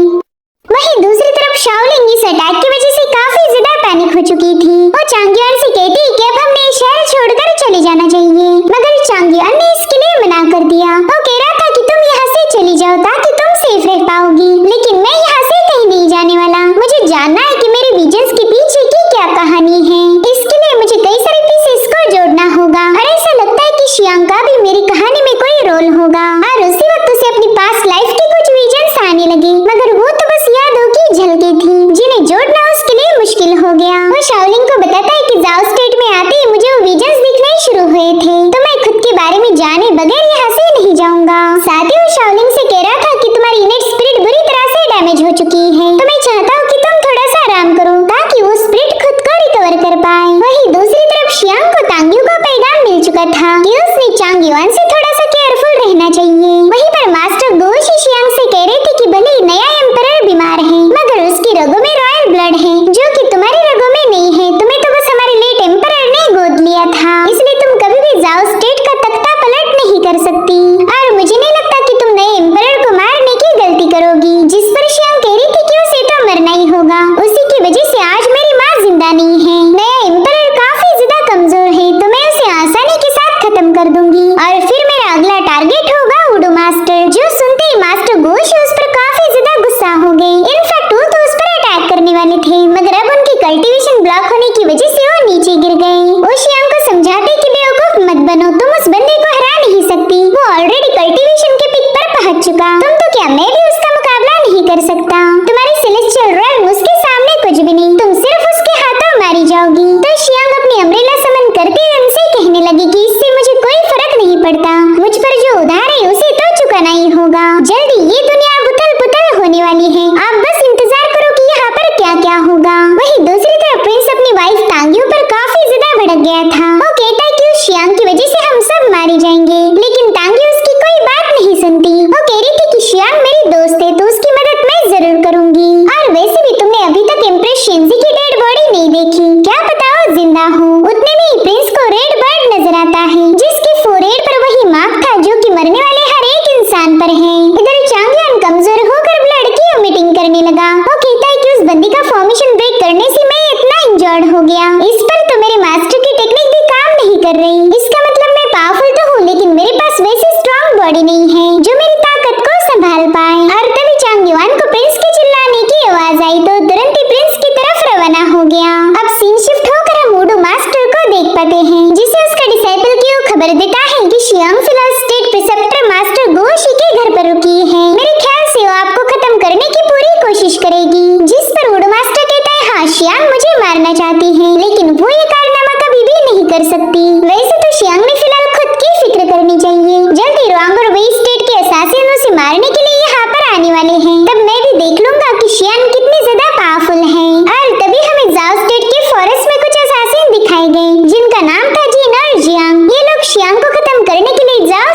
वहीं दूसरी तरफ शाओलिंग इस अटैक की वजह से काफी ज्यादा पैनिक हो चुकी थी। वो चांग युआन से कहती कि अब हमें शहर छोड़कर चले जाना चाहिए, मगर चांग युआन ने इसके लिए मना कर दिया। वो कह रहा था कि तुम यहाँ से चली जाओ ताकि तुम सेफ रह पाओगी, लेकिन मैं यहाँ से कहीं नहीं जाने वाला। मुझे जानना है कि मेरे विजन्स के पीछे की क्या कहानी है। इसके लिए मुझे कई सारे पीसेस को जोड़ना होगा, और ऐसा लगता है कि शियांग का भी मेरी कहानी में कोई रोल होगा। और उसी वक्त उसे अपनी पास्ट लाइफ के कुछ विजन्स आने लगे, मगर वो तो बस यादों की झलकें थी, जिन्हें जोड़ना उसके लिए मुश्किल हो गया। वो शाओलिंग को बताता है कि जाओ स्टेट में आते ही मुझे वो विजन्स दिखने शुरू हुए थे, तो मैं खुद के बारे में जाने बगैर यहाँ से नहीं जाऊंगा। साथ ही वो शाओलिंग से कह रहा था कि तुम्हारी इनेट स्पिरिट बुरी तरह से डैमेज हो चुकी है, तो मैं चाहता हूँ कि तुम थोड़ा सा आराम करो ताकि वो स्पिरिट खुद को रिकवर कर पाए। वहीं दूसरी तरफ शियांग को तांग्यू का पैगाम मिल चुका था कि उसने चांग युआन से थोड़ा सा केयरफुल रहना चाहिए। वहीं पर मास्टर गोशी शियांग से कह रहे थे कि भले ही नया एम्परर बीमार है, मगर उसकी रगों में रॉयल ब्लड है, जो कि तुम्हारी रगों में नहीं है। तुम्हें तो बस हमारे लेट एम्परर ने गोद लिया था, इसलिए तुम कभी भी जाओ स्टेट का तख्ता पलट नहीं कर सकती। और मुझे नहीं लगता कि तुम नए एम्परर को मारने की गलती करोगी। जिस पर शियांग कह रही थी कि उसे तो मरना ही होगा, उसी की वजह से आज मेरी माँ जिंदा नहीं है। नया एम्परर काफी ज्यादा कमजोर है, तो मैं उसे आसानी के साथ खत्म कर दूंगी। और फिर मेरा अगला टारगेट होगा वुडू मास्टर, जो सुनते ही मास्टर गोश उस पर काफी ज्यादा गुस्सा हो गए। इनफैक्ट वो तो उस पर अटैक करने वाले थे, मगर अब उनकी कल्टीवेशन ब्लॉक होने की वजह से वो नीचे गिर गए। वो शियांग को समझाते कि बेवकूफ मत बनो, तुम उस बंदे को हरा नहीं सकती, वो ऑलरेडी कल्टीवेशन के पिक पर पहुंच चुका। तुम तो क्या, मैं भी उसका मुकाबला नहीं कर सकता। तुम्हारी सेलेस्टियल रॉयल उसके सामने कुछ भी नहीं, तुम सिर्फ उसके हाथों मारी जाओगी। तो शियांग अपनी अम्ब्रेला समन करते हुए उनसे कहने लगी कि इससे मुझे कोई फर्क नहीं पड़ता, मुझ पर जो उधार है उसे तो चुकाना ही होगा। जल्दी ये दुनिया बुतल बुतल होने वाली है, आप बस इंतजार करो कि यहाँ पर क्या क्या होगा। वहीं दूसरी तरफ प्रिंस अपनी वाइफ तांग्यू पर काफी ज्यादा भड़क गया था। वो कहता है कि उस शियांग की वजह से हम सब मारे जाएंगे, लेकिन तांग्यू उसकी कोई बात नहीं सुनती। वो कह रही थी कि शियांग मेरी दोस्त है, तो उसकी मदद मैं जरूर करूंगी। और वैसे भी तुमने अभी तक एम्प्रेस शिंजी की डेड बॉडी नहीं देखी, क्या पता वो जिंदा हो। उतने में ही प्रिंस को रेड बर्ड नजर आता है, जिसके फोरहेड पर वही मार्क था जो कि मरने वाले हर एक इंसान पर है। इधर चांग युआन कमजोर होकर ब्लड की वोमिटिंग करने लगा। वो कहता है कि उस बंदी का फॉर्मेशन ब्रेक करने से मैं इतना इंजर्ड हो गया, इस पर तो मेरे मास्टर की टेक्निक भी काम नहीं कर रही। इसका मतलब मैं पावरफुल तो हूँ, लेकिन मेरे पास वैसी स्ट्रॉन्ग बॉडी नहीं है जो मेरी ताकत को संभाल पाए। और तभी चांग युआन को प्रिंस के चिल्लाने की आवाज आई, तो तुरंत ही प्रिंस की तरफ रवाना हो गया। अब सीन शिफ्ट होकर हम वुडू मास्टर को देख पाते हैं, जिसे उसका डिसाइपल क्यू खबर देता है कि शियांग फिलहाल स्टेट प्रिसेप्टर मास्टर गोशी के घर पर रुकी है। मेरे ख्याल से वो आपको खत्म करने की पूरी कोशिश करेगी। जिस पर वुडू मास्टर कहता है, हाँ शियांग मुझे मारना चाहती है, लेकिन वो ये कारनामा कभी भी नहीं कर सकती। वैसे तो शियांग ने फिलहाल खुद की फिक्र करनी चाहिए। जल्दी रोंग और वेई स्टेट के असासिन उसे मारने के लिए यहाँ पर आने वाले हैं, तब मैं भी देख लूंगा कि शियांग कितनी ज्यादा पावरफुल है। और तभी हमें जाओ स्टेट के फॉरेस्ट में कुछ असासिन दिखाए गए, जिनका नाम था जिन और जियांग। ये लोग शियांग को खत्म करने के लिए जाओ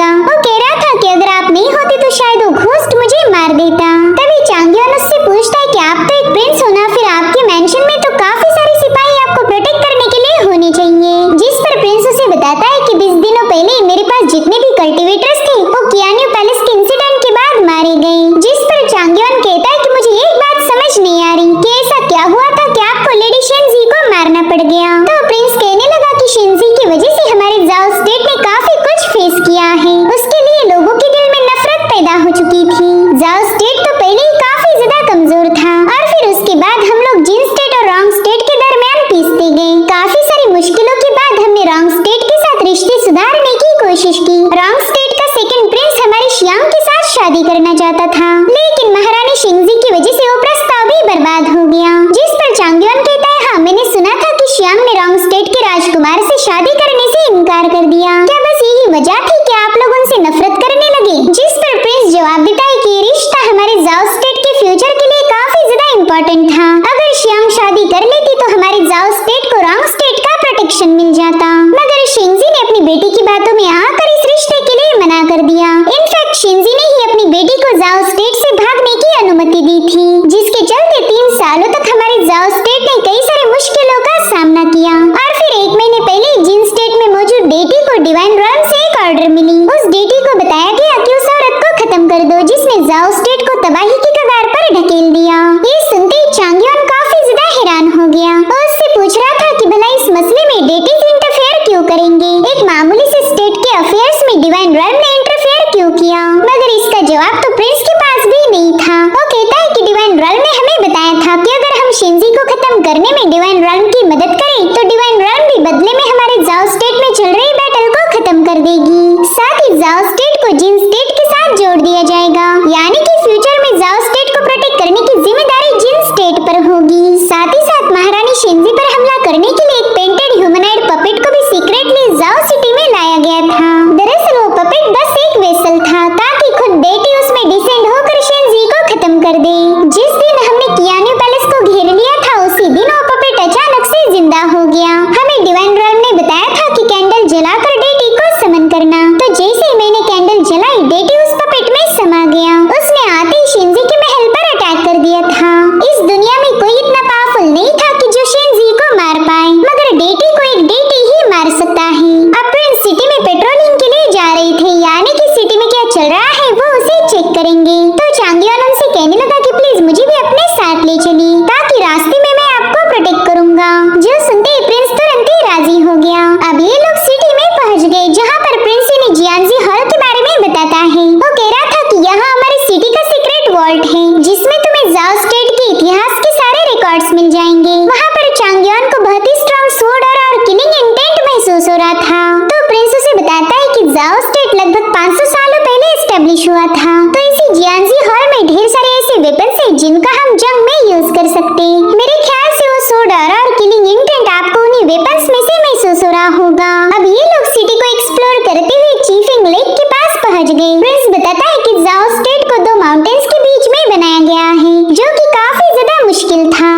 होगा। वो कह रहा था कि अगर आप नहीं होती तो शायद वो घोस्ट मुझे मार देता। तभी चांगयोन उससे पूछता है कि आप तो एक प्रिंस हो ना, फिर आपके मेंशन में तो काफी सारे सिपाही आपको प्रोटेक्ट करने के लिए होने चाहिए। जिस पर प्रिंस उसे बताता है कि 20 दिनों पहले मेरे पास जितने भी कल्टीवेटर्स थे वो कियान्यू पैलेस के इंसिडेंट के बाद मारे गए। जिस पर चांगयोन कहता है कि मुझे एक बात समझ नहीं आ रही कि ऐसा क्या हुआ था कि आपको लेडी शेंजी को मारना पड़ गया। तो प्रिंस कहने लगा कि शेंजी की वजह से हमारे जाओ स्टेट ने काफी कुछ फेस किया है। उसके लिए लोगों के दिल में नफरत पैदा हो चुकी थी। जाओ स्टेट तो पहले ही काफी ज्यादा कमजोर था और फिर उसके बाद हम लोग जिन स्टेट और रॉन्ग स्टेट के दरमियान पीसते गए। काफी सारी मुश्किलों के बाद हमने रॉन्ग स्टेट के साथ रिश्ते सुधारने की कोशिश की। रॉन्ग स्टेट का सेकंड प्रिंस हमारी शियांग के साथ शादी करना चाहता था, लेकिन महारानी शिंगजी की वजह से वो प्रस्ताव भी बर्बाद हो गया। जिस पर चांगयोन कहता है, हाँ मैंने सुना था कि शियांग ने रॉन्ग स्टेट के राजकुमार से शादी करने से इनकार कर दिया। क्या बस यही वजह थी कि आप लोग उनसे नफरत करने लगे? जिस पर प्रिंस जवाब देता है कि ये रिश्ता हमारे जाओ स्टेट के फ्यूचर के लिए काफी ज्यादा इम्पोर्टेंट था। अगर शियांग शादी कर लेती तो हमारे जाओ स्टेट को रॉन्ग स्टेट का प्रोटेक्शन मिल जाता, मगर शिंजी ने अपनी बेटी की बातों में आकर इस रिश्ते के लिए मना कर दिया। इनफैक्ट शिंजी ने ही अपनी बेटी को जाओ स्टेट से भागने की अनुमति दी थी, जिसके चलते 3 सालों तक हमारे जाओ स्टेट ने कई सारे मुश्किलों का सामना किया। और फिर 1 महीने पहले जिन स्टेट में मौजूद डेटी को डिवाइन रॉयल से एक ऑर्डर मिली। उस डेटी को बताया गया कि उस औरत को खत्म कर दो जिसने जाओ स्टेट को तबाही की कगार पर ढकेल दिया। ये सुनते ही चांगयोन काफी ज्यादा हैरान हो गया और उससे पूछ रहा था कि भला इस मसले में डेटीज इंटरफेयर क्यों करेंगे? एक मामूली से स्टेट के अफेयर्स में डिवाइन रॉयल ने इंटरफेयर क्यों किया? मगर इसका जवाब तो प्रिंस के पास भी नहीं था। वो कहता है कि डिवाइन रॉयल ने हमें बताया था कि अगर हम शिंजी को खत्म करने में डिवाइन रॉयल की मदद करें तो डिवाइन रॉयल भी बदले में हमारे जाओ स्टेट में चल रही बैटल को खत्म कर देगी। साथ ही जाओ स्टेट को जिन स्टेट के साथ जोड़ दिया जाएगा, यानी कि फ्यूचर में जाओ स्टेट को प्रोटेक्ट करने की जिम्मेदारी जिन स्टेट पर होगी। साथ ही साथ महारानी शिंजी पर हमला करने के लिए एक पेंटेड ह्यूमनॉइड पपेट को भी सीक्रेटली जाओ सिटी में लाया गया था। दरअसल वो पपेट बस एक वेसल था ताकि खुद डेटी उसमें डिसेंड होकर शिंजी को खत्म कर दे। जिस दिन हमने कियान्यू पैलेस को घेर लिया था उसी दिन वो पपेट अचानक से जिंदा हो गया। हमें डिवाइन रॉयल ने बताया था कि कैंडल जलाकर डेटी को समन करना, तो जैसे ही मैंने कैंडल जलाई डेटी उस पपेट में समा गया। उसने आते ही शिंजी के महल पर अटैक कर दिया था। इस दुनिया में कोई इतना पावरफुल नहीं था कि जो शिंजी को मार पाए, मगर डेटी को एक डेटी ही मार सकता है। अब प्रिंस सिटी में पेट्रोलिंग के लिए जा रहे थे, यानी कि सिटी में क्या चल रहा है वो उसे चेक करेंगे। तो चांगयोन उनसे कहने लगा कि प्लीज मुझे भी अपने साथ ले चलिए ताकि रास्ते में मैं आपको प्रोटेक्ट करूंगा। जो सुनते ही प्रिंस तुरंत ही राजी हो गया। अब ये लोग सिटी में पहुंच गए जहाँ पर प्रिंस इन्हें जियांजी हॉल के बारे में बताता है। वो कह रहा था कि यहाँ हमारी सिटी का सीक्रेट वॉल्ट है जिसमें तुम्हें जाओ स्टेट के इतिहास के सारे रिकॉर्ड्स मिल जाएंगे। वहाँ पर चांगयोन को बहुत ही स्ट्रॉन्ग सोर्ड और किलिंग इंटेंट महसूस हो रहा था। तो प्रिंस उसे बताता है कि जाओ स्टेट लगभग 500 सालों पहले एस्टेब्लिश हुआ था, तो इसी जियांजी हॉल में ढेर सारे ऐसे वेपन्स हैं जिनका हम जंग में यूज कर सकते हैं। मेरे ख्याल से वो सोर्ड और किलिंग इंटेंट आपको उन्हीं वेपन्स में से महसूस हो रहा होगा। अब ये लोग सिटी को एक्सप्लोर करते हुए चीफिंग लेक के पास पहुंच गए। प्रिंस बताता है कि जाओ स्टेट को 2 माउंटेन्स के बीच में बनाया गया है जो कि काफी ज्यादा मुश्किल था।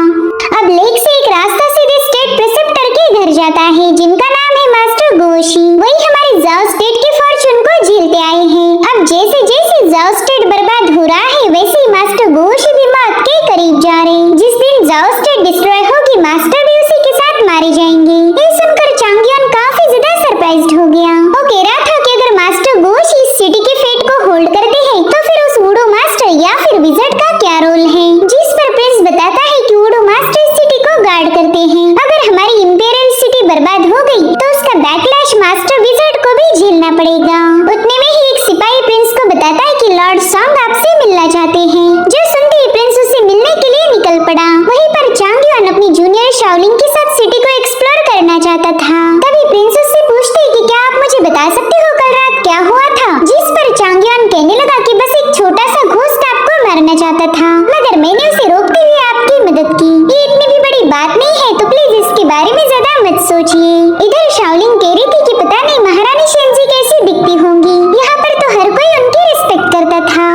अब लेक से एक रास्ता सीधे स्टेट प्रिसेप्टर के घर जाता है जिनका नाम है मास्टर गोशी। वही हमारे जाओ स्टेट के फॉर्चून को झेलते आए हैं। अब जैसे जैसे जाओ स्टेट बर्बाद हो रहा है वैसे ही मास्टर गोशी भी मौत के करीब जा रहे हैं। जिस दिन जाओ स्टेट डिस्ट्रॉय होगी मास्टर भी उसी के साथ मारे जाएंगे। ये सुनकर चांगयोन काफी ज्यादा सरप्राइज्ड हो गया। वो कह रहा था कि अगर मास्टर गोश इस सिटी के फेट को होल्ड करते हैं तो फिर उस वुडो मास्टर या फिर विज़र्ड का क्या रोल है? जिस पर प्रिंस बताता है कि वुडो मास्टर इस सिटी को गार्ड करते हैं। अगर हमारी इंपीरियल सिटी बर्बाद हो गई तो उसका बैकलैश मास्टर विज़र्ड को भी झेलना पड़ेगा। उतने में ही एक सिपाही प्रिंस को बताता है कि लॉर्ड सॉन्ग आपसे मिलना चाहते हैं। जो सुनते ही प्रिंस उससे मिलने के लिए निकल पड़ा। वहीं पर चांगयोन अपनी जूनियर शाओलिन के साथ सिटी को एक्सप्लोर करना चाहता था। तभी प्रिंस उससे पूछते कि क्या आप मुझे बता सकते हो कल रात क्या हुआ था? जिस पर चांगयोन कहने लगा कि बस एक छोटा सा घोस्ट आपको मारना चाहता था, मगर मैंने उसे रोकते हुए आपकी मदद की। ये इतनी भी बड़ी बात नहीं है, तो प्लीज इसके बारे में ज्यादा मत सोचिए। इधर शाओलिन कह रही थी कि पता नहीं महारानी शिंजी कैसी दिखती होंगी। यहाँ पर तो हर कोई उनकी रिस्पेक्ट करता था।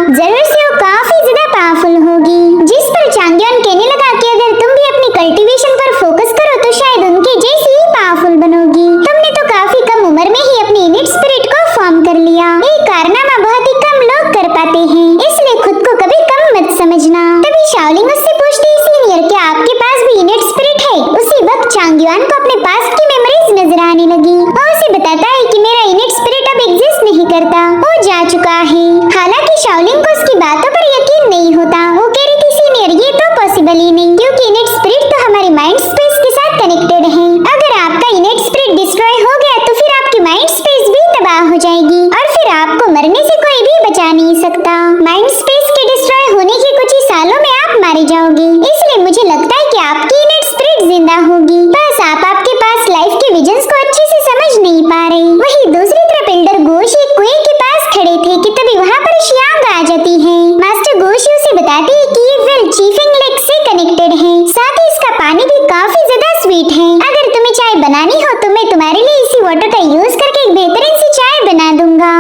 कारनामा बहुत ही कम लोग कर पाते हैं, इसलिए खुद को कभी कम मत समझना। तभी शाओलिंग उससे पूछती है, सीनियर क्या आपके पास भी इनेट स्पिरिट है? उसी वक्त चांग युआन को अपने पास्ट की मेमोरीज नजर आने लगी। वो उसे बताता है कि मेरा इनेट स्पिरिट अब एग्जिस्ट नहीं करता, वो जा चुका है। हालांकि शाओलिंग को उसकी बातों पर यकीन नहीं होता। वो कह रही थी, सीनियर ये तो पॉसिबल ही नहीं, क्योंकि इनेट स्पिरिट तो हमारे माइंड स्पेस के साथ कनेक्टेड है। अगर आपका इनेट स्पिरिट डिस्ट्रॉय हो गया तो फिर आपकी माइंड स्पेस भी तबाह हो जाएगी और फिर आपको मरने से कोई भी बचा नहीं सकता। माइंड स्पेस के डिस्ट्रॉय होने के कुछ ही सालों में आप मारे जाओगे, इसलिए मुझे लगता है कि आपकी इनेट स्पिरिट जिंदा होगी, बस आप आपके पास लाइफ के विजन्स को अच्छे से समझ नहीं पा रहे। वहीं दूसरी तरफ एल्डर गोशी एक कुएं के पास खड़े थे कि तभी वहाँ पर शियांग आ जाती है। मास्टर गोशी उसे बताती है कि ये वेल चीफिंग लेक से कनेक्टेड है, साथ ही इसका पानी भी काफी ज्यादा स्वीट है। अगर तुम्हें चाय बनानी हो तो मैं तुम्हारे लिए इसी वाटर का यूज करके एक बेहतरीन सी चाय बना दूंगा।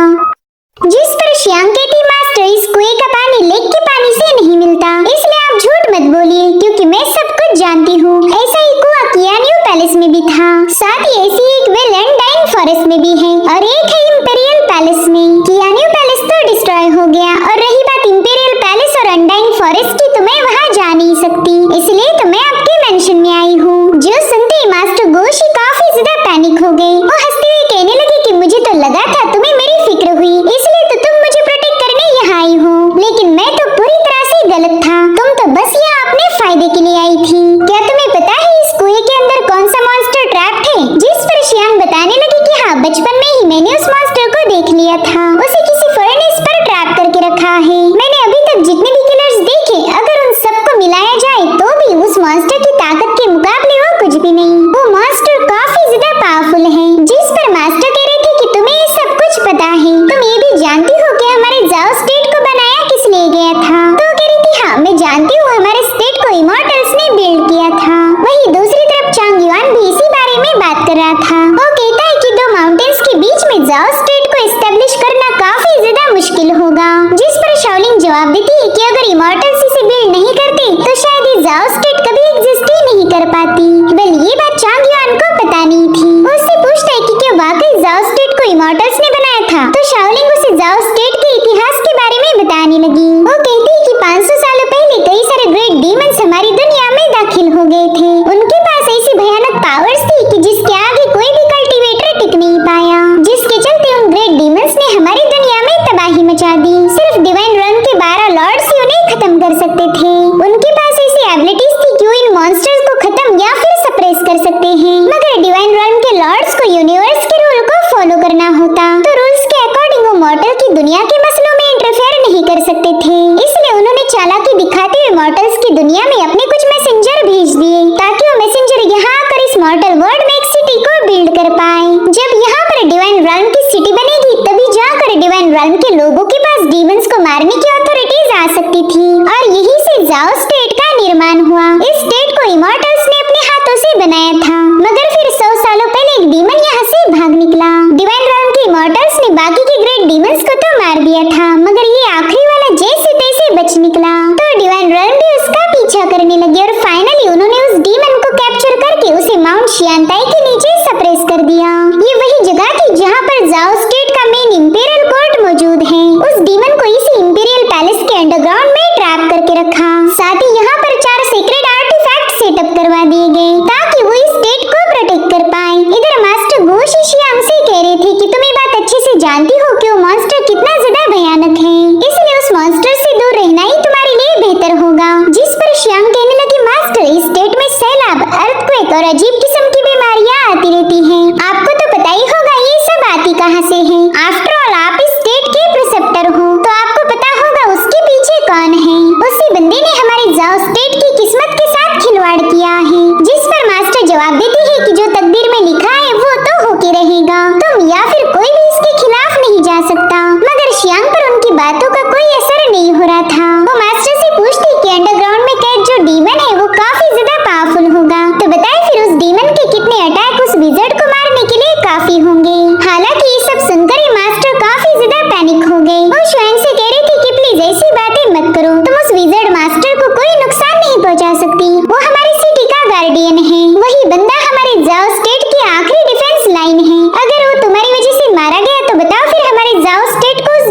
जिस पर शियांग कहती, मास्टर इस कुएं का पानी लेक के पानी से नहीं मिलता, इसलिए आप झूठ मत बोलिए, क्योंकि मैं सब कुछ जानती हूँ। ऐसा ही कुआं कियान्यू पैलेस में भी था, साथ ही ऐसी एक वेल अनडाइंग फॉरेस्ट में भी है और एक है इंपीरियल पैलेस में। कियान्यू पैलेस तो डिस्ट्रॉय हो गया और रही बात इंपीरियल पैलेस और अनडाइंग फॉरेस्ट की, तो मैं वहाँ जा नहीं सकती, इसलिए तो मैं आपके मेंशन में आई हूँ। जो सुनते ही मास्टर गोशी काफी ज्यादा पैनिक हो गए। वो हंसते हुए कहने लगे कि मुझे तो लगा था तुम्हें मेरी फिक्र हुई, इसलिए तो तुम मुझे प्रोटेक्ट करने यहाँ आई हो, लेकिन मैं तो पूरी तरह से गलत था। तुम तो बस यहाँ अपने फायदे के लिए आई थी। क्या तुम्हें पता है इस कुएं के अंदर कौन सा मॉन्स्टर ट्रैप्ड है? जिस पर शियांग बताने लगी कि हाँ, बचपन में ही मैंने उस मॉन्स्टर को देख लिया था, उसे किसी फर्नेस पर ट्रैप करके रखा है। मैंने अभी तक जितने भी किलर्स देखे, अगर उन सबको मिलाया जाए तो भी उस मॉन्स्टर की ताकत के मुकाबले वो कुछ भी नहीं। वो मॉन्स्टर काफी ज्यादा पावरफुल है। जिस पर मास्टर कह रहे थे कि तुम्हें ये सब कुछ पता है, तुम ये भी जानती हो कि हमारे जाओ स्टेट को बनाया किस ले गया था? तो कह रही थी, हाँ मैं जानती हूँ, हमारे स्टेट को इमॉर्टल्स ने बिल्ड किया था। वहीं दूसरी तरफ चांग युआन भी इसी बारे में बात कर रहा था। वो कहता है कि दो माउंटेन्स के बीच में जाओ स्टेट को एस्टेब्लिश करना काफी ज्यादा मुश्किल होगा। जिस पर शाओलिंग जवाब देती है कि अगर इमॉर्टल्स इसे बिल्ड नहीं करते तो शायद ये जाओ स्टेट कभी एग्जिस्ट ही नहीं कर पाती। वेल ये बात चांग युआन को पता नहीं थी। वो उससे पूछता है कि क्या वाकई जाओ स्टेट को इमॉर्टल्स ने बनाया था? तो शाओलिंग उसे जाओ स्टेट के इतिहास के बारे में बताने लगी। वो कहती है कि 500 सालों पहले कई सारे ग्रेट डीमंस हमारी दुनिया में दाखिल हो गए थे। उनके पास ऐसी भयानक पावर्स थी कि जिसके आगे कोई भी कल्टीवेटर टिक नहीं पाया, जिसके चलते उन ग्रेट डीमंस ने हमारी दुनिया में तबाही मचा दी। सिर्फ डिवाइन रन के 12 लॉर्ड्स ही उन्हें खत्म कर सकते थे। उनके पास ऐसी एबिलिटीज थी कि वो इन मॉन्स्टर्स को खत्म या फिर सप्रेस कर सकते हैं, मगर डिवाइन रन के लॉर्ड्स को यूनिवर्स के रूल को फॉलो करना होता, तो रूल्स के अकॉर्डिंग वो मॉर्टल की दुनिया के मसलों में इंटरफेयर नहीं कर सकते थे। इसलिए उन्होंने चालाकी दिखाते हुए मॉर्टल्स की दुनिया में अपने कुछ मैसेंजर भेज दिए, ताकि वो मैसेंजर यहाँ आकर इस मॉर्टल वर्ल्ड में एक सिटी को बिल्ड कर पाए। जब यहाँ पर डिवाइन रन की सिटी बनेगी, तभी जाकर डिवाइन रन के लोगों के पास डीमंस को मारने की अथॉरिटीज आ सकती थी, और यही से जाओ स्टेट का निर्माण हुआ। इस स्टेट को इमॉर्टल्स ने अपने हाथों से बनाया था, मगर फिर 100 सालों पहले एक डीमन यहाँ से भाग निकला। डिवाइन रन के इमॉर्टल्स ने बाकी के ग्रेट डीमंस को तो मार दिया था, मगर ये आखिरी वाला जैसे तैसे बच निकला। तो डिवाइन रन भी उसका पीछा करने लगे और फाइनली उन्होंने उस डीमन को कैप्चर करके उसे माउंट शियांताई के नीचे सप्रेस कर दिया। ये वही जगह थी जहाँ पर जाओ स्टेट का मेन इंपीरियल कोर्ट मौजूद है। उस डीमन को इसी इंपीरियल पैलेस के अंडरग्राउंड में ट्रैप करके रखा। साथ ही यहाँ पर 4 सीक्रेट आर्टिफैक्ट सेटअप करवा दिए गए, ताकि वो इस स्टेट को प्रोटेक्ट कर पाए। इधर मास्टर गोशी शियांग से कह रहे थे कि तुम ये बात अच्छे से जानती हो कि वो मॉन्स्टर कितना ज्यादा भयानक है, इसलिए उस मॉन्स्टर से दूर रहना ही तुम्हारे लिए बेहतर होगा। जिस पर शियांग कहने लगी, मास्टर इस स्टेट में सैलाब, अर्थक्वेक और अजीब किस्म की बीमारियां आती रहती हैं। आपको तो पता ही होगा ये सब आती कहाँ से है। आफ्टर ऑल आप इस स्टेट के प्रिसेप्टर हो, तो आपको पता होगा उसके पीछे कौन है। उसी बंदे ने हमारे जाओ स्टेट की किस्मत के साथ खिलवाड़ किया है। जिस पर मास्टर जवाब देती है कि जो तकदीर में लिखा है वो तो होके रहेगा, तुम या फिर कोई भी इसके खिलाफ नहीं जा सकता। मगर शियांग पर उनकी बातों का कोई असर नहीं हो रहा था। वो मास्टर से पूछती कि अंडरग्राउंड में कैद जो डीमन है वो काफी ज्यादा पावरफुल होगा, तो बताए फिर उस डीमन के कितने अटैक उस विज़र्ड को मारने के लिए काफी होंगे। हालांकि ये सब सुनकर ही मास्टर काफी ज्यादा पैनिक हो गए। वो श्वेन से कह रही थी कि प्लीज ऐसी बातें मत करो, तुम उस विज़र्ड मास्टर को कोई नुकसान नहीं पहुंचा सकती। वो हमारी सिटी का गार्डियन है, वही बंदा हमारे जाओ स्टेट की आखिरी डिफेंस लाइन है। अगर वो तुम्हारी वजह से मारा गया तो बताओ फिर हमारे जाओ स्टेट को उस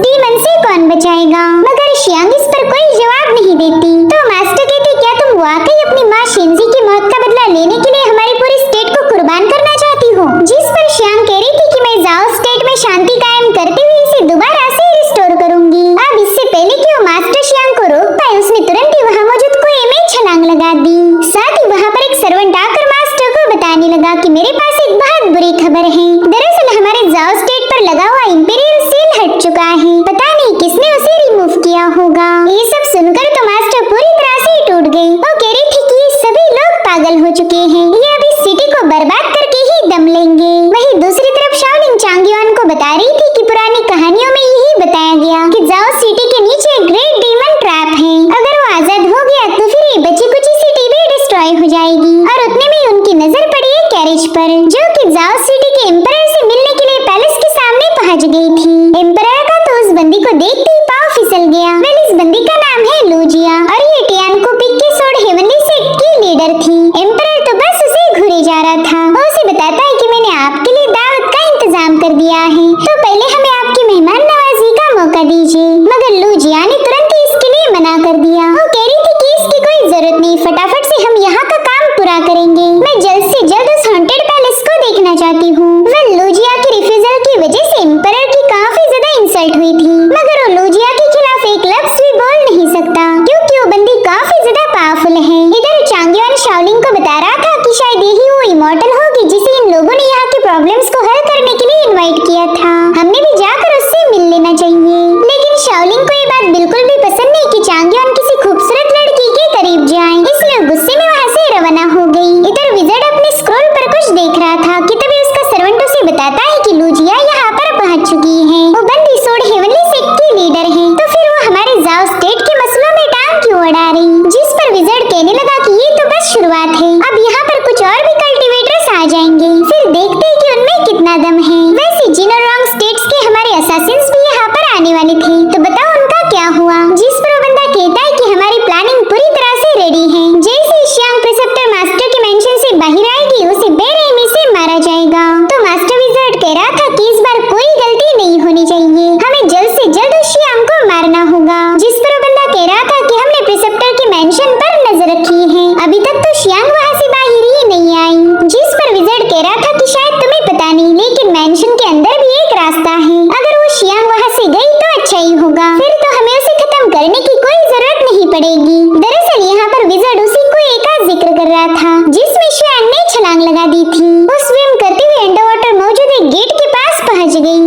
बंदी को देखते ही पाँव फिसल गया। वेल, इस बंदी का नाम है लूजिया और ये टियान को पिक के सोड हेवनली सेक्ट की लीडर थी। एम्परर तो बस उसे घूरे जा रहा था। वो उसे बताता है कि मैंने आपके लिए दावत का इंतजाम कर दिया है, तो पहले हमें आपकी मेहमान नवाजी का मौका दीजिए। मगर लूजिया ने तुरंत ही इसके लिए मना कर दिया। वो कह रही थी कि इसकी कोई जरूरत नहीं, फटाफट से हम यहाँ का काम पूरा करेंगे। मैं जल्द से जल्द उस हॉन्टेड पैलेस को देखना चाहती हूँ। वेल, लूजिया के रिफ्यूजल की वजह से एम्परर की काफी ज्यादा इंसल्ट हुई थी, मगर वो लूजिया के खिलाफ एक लफ्ज भी बोल नहीं सकता क्योंकि वो बंदी काफी ज्यादा पावरफुल है। इधर चांगयुआन शाओलिंग को बता रहा था कि शायद यही वो इमॉर्टल होगी जिसे इन लोगों ने यहाँ के प्रॉब्लम्स को हल करने के लिए इनवाइट किया था। हमने भी जाकर उससे मिल लेना चाहिए। लेकिन शाओलिंग को ये बात बिल्कुल भी पसंद नहीं कि चांगयुआन किसी खूबसूरत लड़की के करीब जाए, इसलिए गुस्से में वहाँ से रवाना हो गई। इधर विज़र्ड अपने स्क्रॉल पर कुछ देख रहा था कि तभी उसका सर्वेंट उसे बताता है कि लूजिया यहाँ पर पहुँच चुकी है। वो बंदी सोड हेवनली सेक्ट की लीडर है, तो फिर वो हमारे जाओ स्टेट के मसलों में टांग क्यों अड़ा रही? जिस पर विज़र्ड कहने लगा कि ये तो बस शुरुआत है, अब यहाँ पर कुछ और भी कल्टीवेटर्स आ जाएंगे, फिर देखते हैं कि उनमें कितना दम है। वैसे जिन और रॉन्ग स्टेट्स के हमारे असासिन्स भी यहाँ पर आने वाले थे, तो बताओ उनका क्या हुआ? जिस पर वो बंदा कहता है कि हमारी प्लानिंग पूरी तरह से रेडी है। जैसे श्यांग प्रिसेप्टर मास्टर के मेंशन से बाहर आएगी, उसे बेरहमी से मारा जाएगा। तो मास्टर विज़र्ड कह रहा था कि इस बार कोई गलती नहीं होनी चाहिए, हमें जल्द से जल्द उस श्यांग को मारना होगा। जिस पर वो बंदा कह रहा था कि हमने प्रिसेप्टर के मेंशन पर नजर रखी है, अभी तक तो श्यांग वहाँ से बाहर ही नहीं आई। जिस पर विज़र्ड कह रहा था कि शायद तुम्हें पता नहीं, लेकिन मेंशन के अंदर भी एक रास्ता है, अगर वो श्यांग वहाँ से गई तो अच्छा ही होगा, फिर तो हमें उसे खत्म करने की कोई जरूरत नहीं पड़ेगी। दरअसल यहाँ पर विज़र्ड उसी को एक का जिक्र कर रहा था जिसमें श्यांग ने छलांग लगा दी थी। वो स्विम करते हुए अंडरवाटर मौजूद एक गेट के पास पहुँच गई,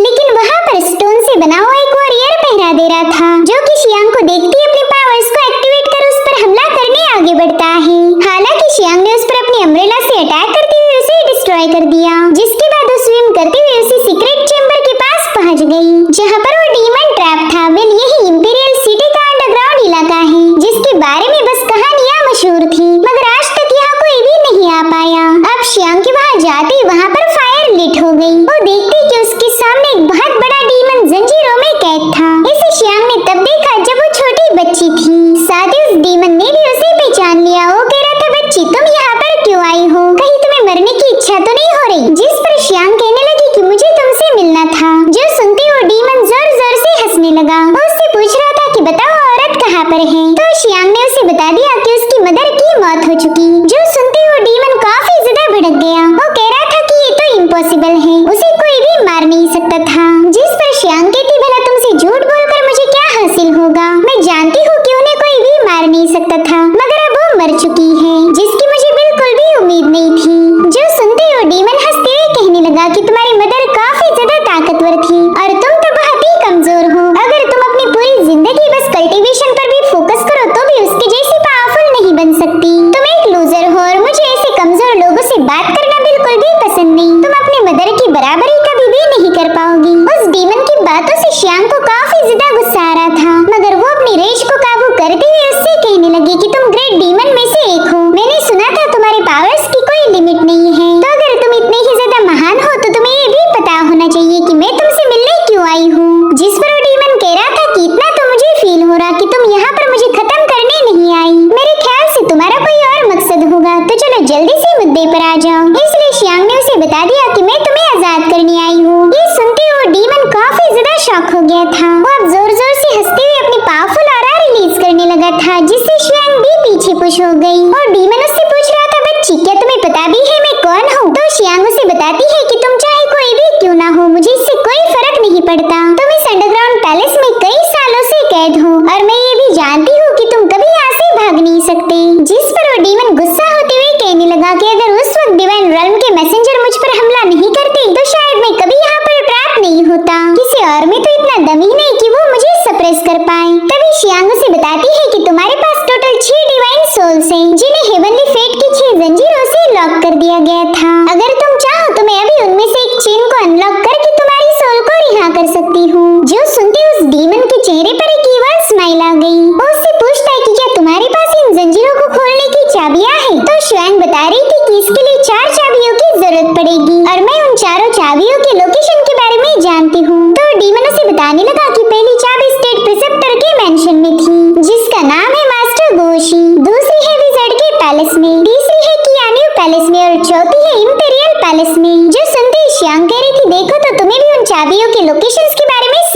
लेकिन वहाँ पर स्टोन से बना हुआ एक वॉरियर पहरा दे रहा था, जो कि श्यांग को देखते ही अपने पावर्स को एक्टिवेट कर उस पर हमला करने आगे बढ़ता है। हालांकि श्यांग ने उस पर अपनी अम्ब्रेला से अटैक करते हुए उसे डिस्ट्रॉय कर दिया, जिसके बाद वो स्विम करते हुए उसी सीक्रेट चेंबर के पास पहुंच गई, जहां पर वो डीमन ट्रैप था। वेल, यही इंपीरियल सिटी का अंडरग्राउंड इलाका है, जिसके बारे में बस कहानियां मशहूर थी, मगर आज तक यहाँ कोई भी नहीं आ पाया। अब श्यांग के वहाँ जाते ही वहाँ पर फायर लिट हो गई। वो देखती कि उसके सामने एक बहुत बड़ा डीमन जंजीरों में कैद था। इसे श्यांग ने तब देखा जब वो छोटी बच्ची थी। साथ ही उस डीमन ने भी उसे पहचान लिया। वो कह रहा था, बच्ची तुम यहाँ पर क्यों आई हो? कहीं तुम्हें मरने की इच्छा तो नहीं हो रही? जिस पर श्यांग कहने लगी कि मुझे तुमसे मिलना था। जो सुनते वो डीमन जोर जोर से हंसने लगा। वो उससे पूछ रहा था कि बताओ औरत कहाँ पर है? तो श्यांग ने उसे बता दिया कि उसकी मदर की मौत हो चुकी। जो सुनते वो डीमन काफी ज्यादा भड़क गया। वो कह रहा था कि ये तो इम्पॉसिबल है, उसे कोई भी मार नहीं सकता था। जिस पर श्यांग कहती, भला तुमसे झूठ बोलकर मुझे क्या हासिल होगा? मैं जानती हूँ कि उन्हें कोई भी मार नहीं सकता था, मगर अब वो मर चुकी है, जिसकी मुझे बिल्कुल भी उम्मीद नहीं थी। जो सुनते वो डीमन हंसते हुए कहने लगा कि तुम्हारी मदर काफी ज्यादा ताकतवर थी और तुम तो बहुत ही कमजोर हो। अगर तुम अपनी पूरी जिंदगी बस कल्टीवेशन पर भी फोकस करो तो भी उसके जैसी पावरफुल नहीं बन सकती। तुम एक लूजर हो और मुझे ऐसे कमजोर लोगों से बात करना बिल्कुल भी पसंद नहीं। तुम अपने मदर की बराबरी कभी भी नहीं कर पाओगी। उस डीमन की बातों से श्यांग को काफी ज्यादा गुस्सा आ रहा था, मगर वो अपनी रेज को काबू करते हुए उससे कहने लगी कि तुम ग्रेट डीमन में से एक हो। मैंने सुना था तुम्हारे पावर्स की कोई लिमिट नहीं है, तो अगर तुम इतने ही ज्यादा महान हो तो तुम्हें ये भी पता होना चाहिए कि मैं तुमसे मिलने क्यों आई हूँ। जिस पर वो डीमन कह रहा था कि इतना तो मुझे फील हो रहा कि तुम यहाँ पर मुझे खत्म करने नहीं आई। मेरे ख्याल से तुम्हारा कोई और मकसद होगा, तो चलो जल्दी से मुद्दे पर आ जाओ। इसलिए श्यांग ने उसे बता दिया कि मैं तुम्हें आजाद करने आई हूँ। ये सुनते वो डीमन काफी ज्यादा शॉक हो गया था। वो अब जोर जोर से हंसते हुए अपनी पावरफुल ऑरा रिलीज करने लगा था, जिससे श्यांग भी पीछे पुश हो गई। और डीमन उससे पूछ रहा था, बच्ची क्या तुम्हें पता भी है मैं कौन हूँ? तो श्यांग उसे बताती है कि तुम चाहे कोई भी क्यों ना हो, मुझे इससे कोई फर्क नहीं पड़ता। तुम इस अंडरग्राउंड पैलेस में कई सालों से कैद हो और मैं ये भी जानती हूँ कि तुम कभी यहाँ से भाग नहीं सकते। जिस पर वो डीमन गुस्सा होते हुए कहने लगा कि अगर उस वक्त डिवाइन रेल्म के मैसेंजर मुझ पर हमला नहीं करते तो शायद मैं कभी यहाँ पर ट्रैप नहीं होता। किसी और में तो इतना दम ही नहीं कि वो मुझे सप्रेस कर पाए। तभी श्यांग उसे बताती है कि तुम्हारे पास टोटल 6 डिवाइन सोल्स हैं, जिन्हें हेवनली फेट की 6 जंजीरों से लॉक कर दिया गया था। अगर तुम चाहो तो मैं अभी उनमें से एक चेन को अनलॉक करके तुम्हारी सोल को रिहा कर सकती हूँ। जो सुनते उस डीमन के चेहरे पर एक ईवल स्माइल आ गई। वो उससे पूछता है कि क्या तुम्हारे पास इन जंजीरों को खोलने की चाबियां हैं? तो श्यांग बता रही थी कि इसके लिए 4 चाबियों की जरूरत पड़ेगी और मैं उन चारों चाबियों के लोकेशन के बारे में जानती हूँ। तो डीमन उसे बताने लगा कि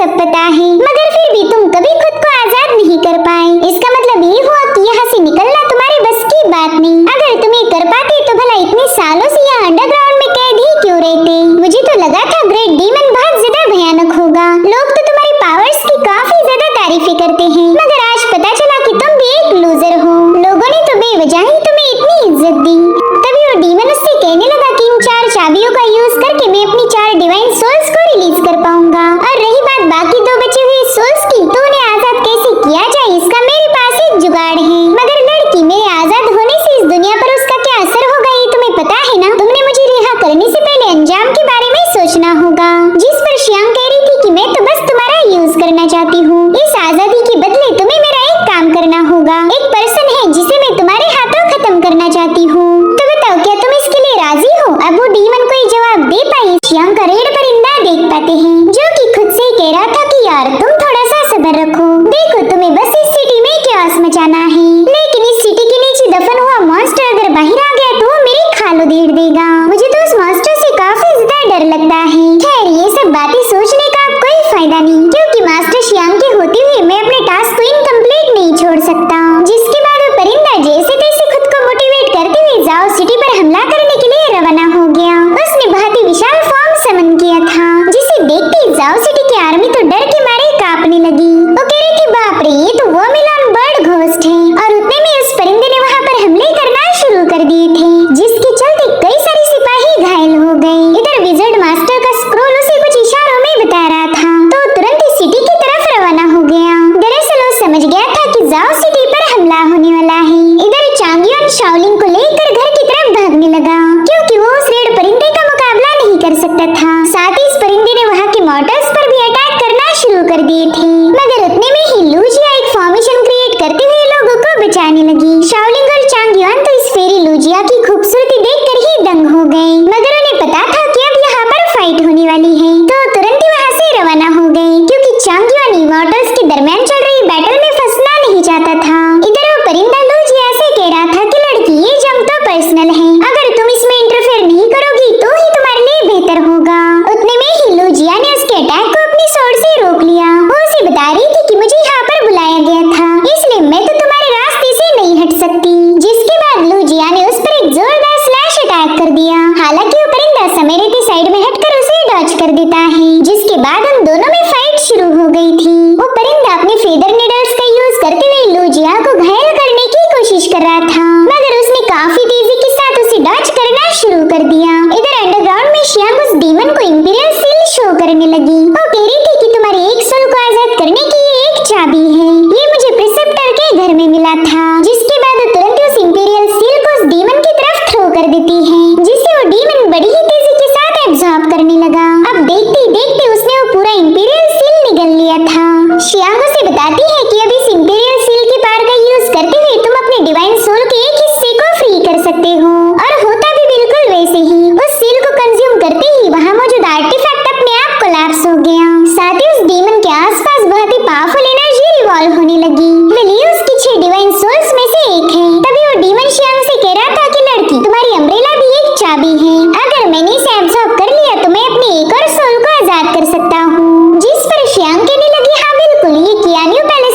सब पता है, मगर फिर भी तुम कभी खुद को आजाद नहीं कर पाए। इसका मतलब ये हुआ कि यहाँ से निकलना तुम्हारे बस की बात नहीं। अगर तुम ये कर पाते तो भला इतने सालों से यहाँ अंडरग्राउंड में कैद ही क्यों रहते? मुझे तो लगा था ग्रेट डीमन बहुत ज्यादा भयानक होगा। लोग तो तुम्हारी पावर्स की काफी ज्यादा तारीफें करते हैं, मगर आज पता चला कि तुम भी एक लूजर हो। लोगों ने तो बेवजह ही तुम्हें इतनी इज्जत दी। तभी वो डीमन उससे कहने लगा कि इन 4 चाबियों का यूज करके मैं अपनी 4 डिवाइन सोल्स को रिलीज कर पाऊंगा। और रही बात बाकी 2 बचे हुए सोल्स की, तो उन्हें आजाद कैसे किया जाए इसका मेरे पास एक जुगाड़ है। मगर लड़की, मेरे आजाद होने से इस दुनिया पर उसका क्या असर होगा ये तुम्हें पता है ना? तुमने मुझे रिहा करने से पहले अंजाम के बारे में सोचना होगा। जिस पर श्याम कह रही थी कि मैं तो बस तुम्हारा यूज करना चाहती हूँ। इस आजादी के बदले तुम्हें मेरा एक काम करना होगा। एक पर्सन है जिसे मैं तुम्हारे हाथों खत्म करना चाहती हूँ। तो बताओ, क्या तुम इसके लिए राजी हो? अब वो डीमन को ये जवाब दे पाई। श्याम का रेड परिंदा देख पाते हैं, जो कि खुद से कह रहा था कि यार तुम थोड़ा सा सब्र रखो। देखो, तुम्हें बस इस सिटी में कैओस मचाना है, लेकिन इस सिटी के नीचे दफन हुआ मॉन्स्टर अगर बाहर आ गया तो वो मेरी खाल उधेड़ देगा। मुझे तो उस मॉन्स्टर से काफी ज्यादा डर लगता है। खैर, ये सब बातें सोचने का अब कोई फायदा नहीं, क्योंकि मास्टर श्याम के होते हुए मैं अपने टास्क को इनकम्प्लीट नहीं छोड़ सकता। जिसके बाद वो परिंदा जैसे तैसे खुद को मोटिवेट करते हुए जाओ सिटी पर हमला करने के लिए रवाना हो गया। उसने बहुत ही विशाल फॉर्म समन किया था, जिसे देखते ही जाओ सिटी की आर्मी तो डर के मारे कांपने लगी। वो कह रही थी, बाप रे, ये तो वो मिलन बर्ड घोस्ट है। और उतने में उस परिंदे ने वहाँ पर हमले करना शुरू कर दिए थे, जिसके चलते कई सारे सिपाही घायल हो गए। इधर विजर्ड मास्टर का स्क्रोल उसे कुछ इशारों में बता रहा था, तो तुरंत ही सिटी की तरफ रवाना हो गया। दरअसल वो समझ गया था कि जाओ सिटी पर हमला होने वाला है। इधर चांगियन शाओलिंग को लेकर घर की तरफ भागने लगा, क्योंकि वो उस रेड परिंदे का मुकाबला नहीं कर सकता था। साथ ही इस परिंदे ने वहाँ के मॉर्टल्स पर भी अटैक करना शुरू कर दिए थे। मगर उतने में ही लूजिया एक फॉर्मेशन क्रिएट करते हुए लोगों को बचाने लगी। शाओलिंग और चांगियन तो इस फेरी लूजिया की खूबसूरती देखकर ही दंग हो गए, मगर उन्हें पता था कि अब यहाँ पर फाइट होने वाली है, तो तुरंत ही वहाँ से रवाना हो गए, क्योंकि चांगियन इमॉर्टल्स के दरमियान चल रही बैटल में फंसना नहीं चाहता था। इधर वो परिंदा लूजिया से कह रहा था कि लड़की, ये जंग तो पर्सनल है, अगर तुम इसमें इंटरफेयर नहीं करोगी तो ही तुम्हारे लिए बेहतर होगा। उतने में ही लूजिया ने उसके अटैक को अपनी स्वॉर्ड से रोक लिया। वो उसे बता रही थी कि मुझे यहाँ पर बुलाया गया था, इसलिए मैं तो तुम्हारे रास्ते से नहीं हट सकती। जिसके बाद लूजिया ने उस पर एक जोरदार स्लैश अटैक कर दिया। हालांकि वो परिंदा समय रहते साइड में हटकर उसे डॉज कर देता है, जिसके बाद उन दोनों में फाइट शुरू हो गई थी। वो परिंदा अपने फेदर नेडल्स का यूज करते हुए लूजिया को घायल करने की कोशिश कर रहा था, मगर उसने काफी तेजी के साथ उसे डॉज करना शुरू कर दिया। इधर अंडरग्राउंड में श्याम उस डीमन को इंपीरियल सील शो करने लगी। वो कह रही थी कि तुम्हारे एक सोल को आजाद करने की ये एक चाबी है, ये मुझे प्रिसेप्टर के घर में मिला था। जिसके बाद वो तुरंत उस इंपीरियल सील को उस डीमन की तरफ थ्रो कर देती है, जिसे वो डीमन बड़ी ही तेजी के साथ एब्जॉर्ब करने लगा। अब देखते ही देखते उसने वो पूरा इंपीरियल सील निगल लिया था। श्याम उसे बताती है कि अब इस इंपीरियल सील के पावर का यूज करते हुए तुम अपने डिवाइन सोल के एक हिस्से को फ्री कर सकते हो, और होता भी बिल्कुल वैसे ही। उस सील को कंज्यूम करते ही वहाँ मौजूद आर्टिफैक्ट अपने आप कोलैप्स हो गया। साथ ही उस डीमन के आसपास बहुत ही पावरफुल एनर्जी रिवॉल्व होने लगी। वेल, ये उसकी 6 डिवाइन सोल्स में से एक है। तभी वो डीमन श्याम से कह रहा था कि लड़की, तुम्हारी अम्ब्रेला भी एक चाबी है, अगर मैंने इसे एब्जॉर्ब कर लिया तो मैं अपने एक और सोल को आजाद कर सकता हूँ। जिस पर श्याम कहने लगी, हाँ बिल्कुल, ये कियान्यू पैलेस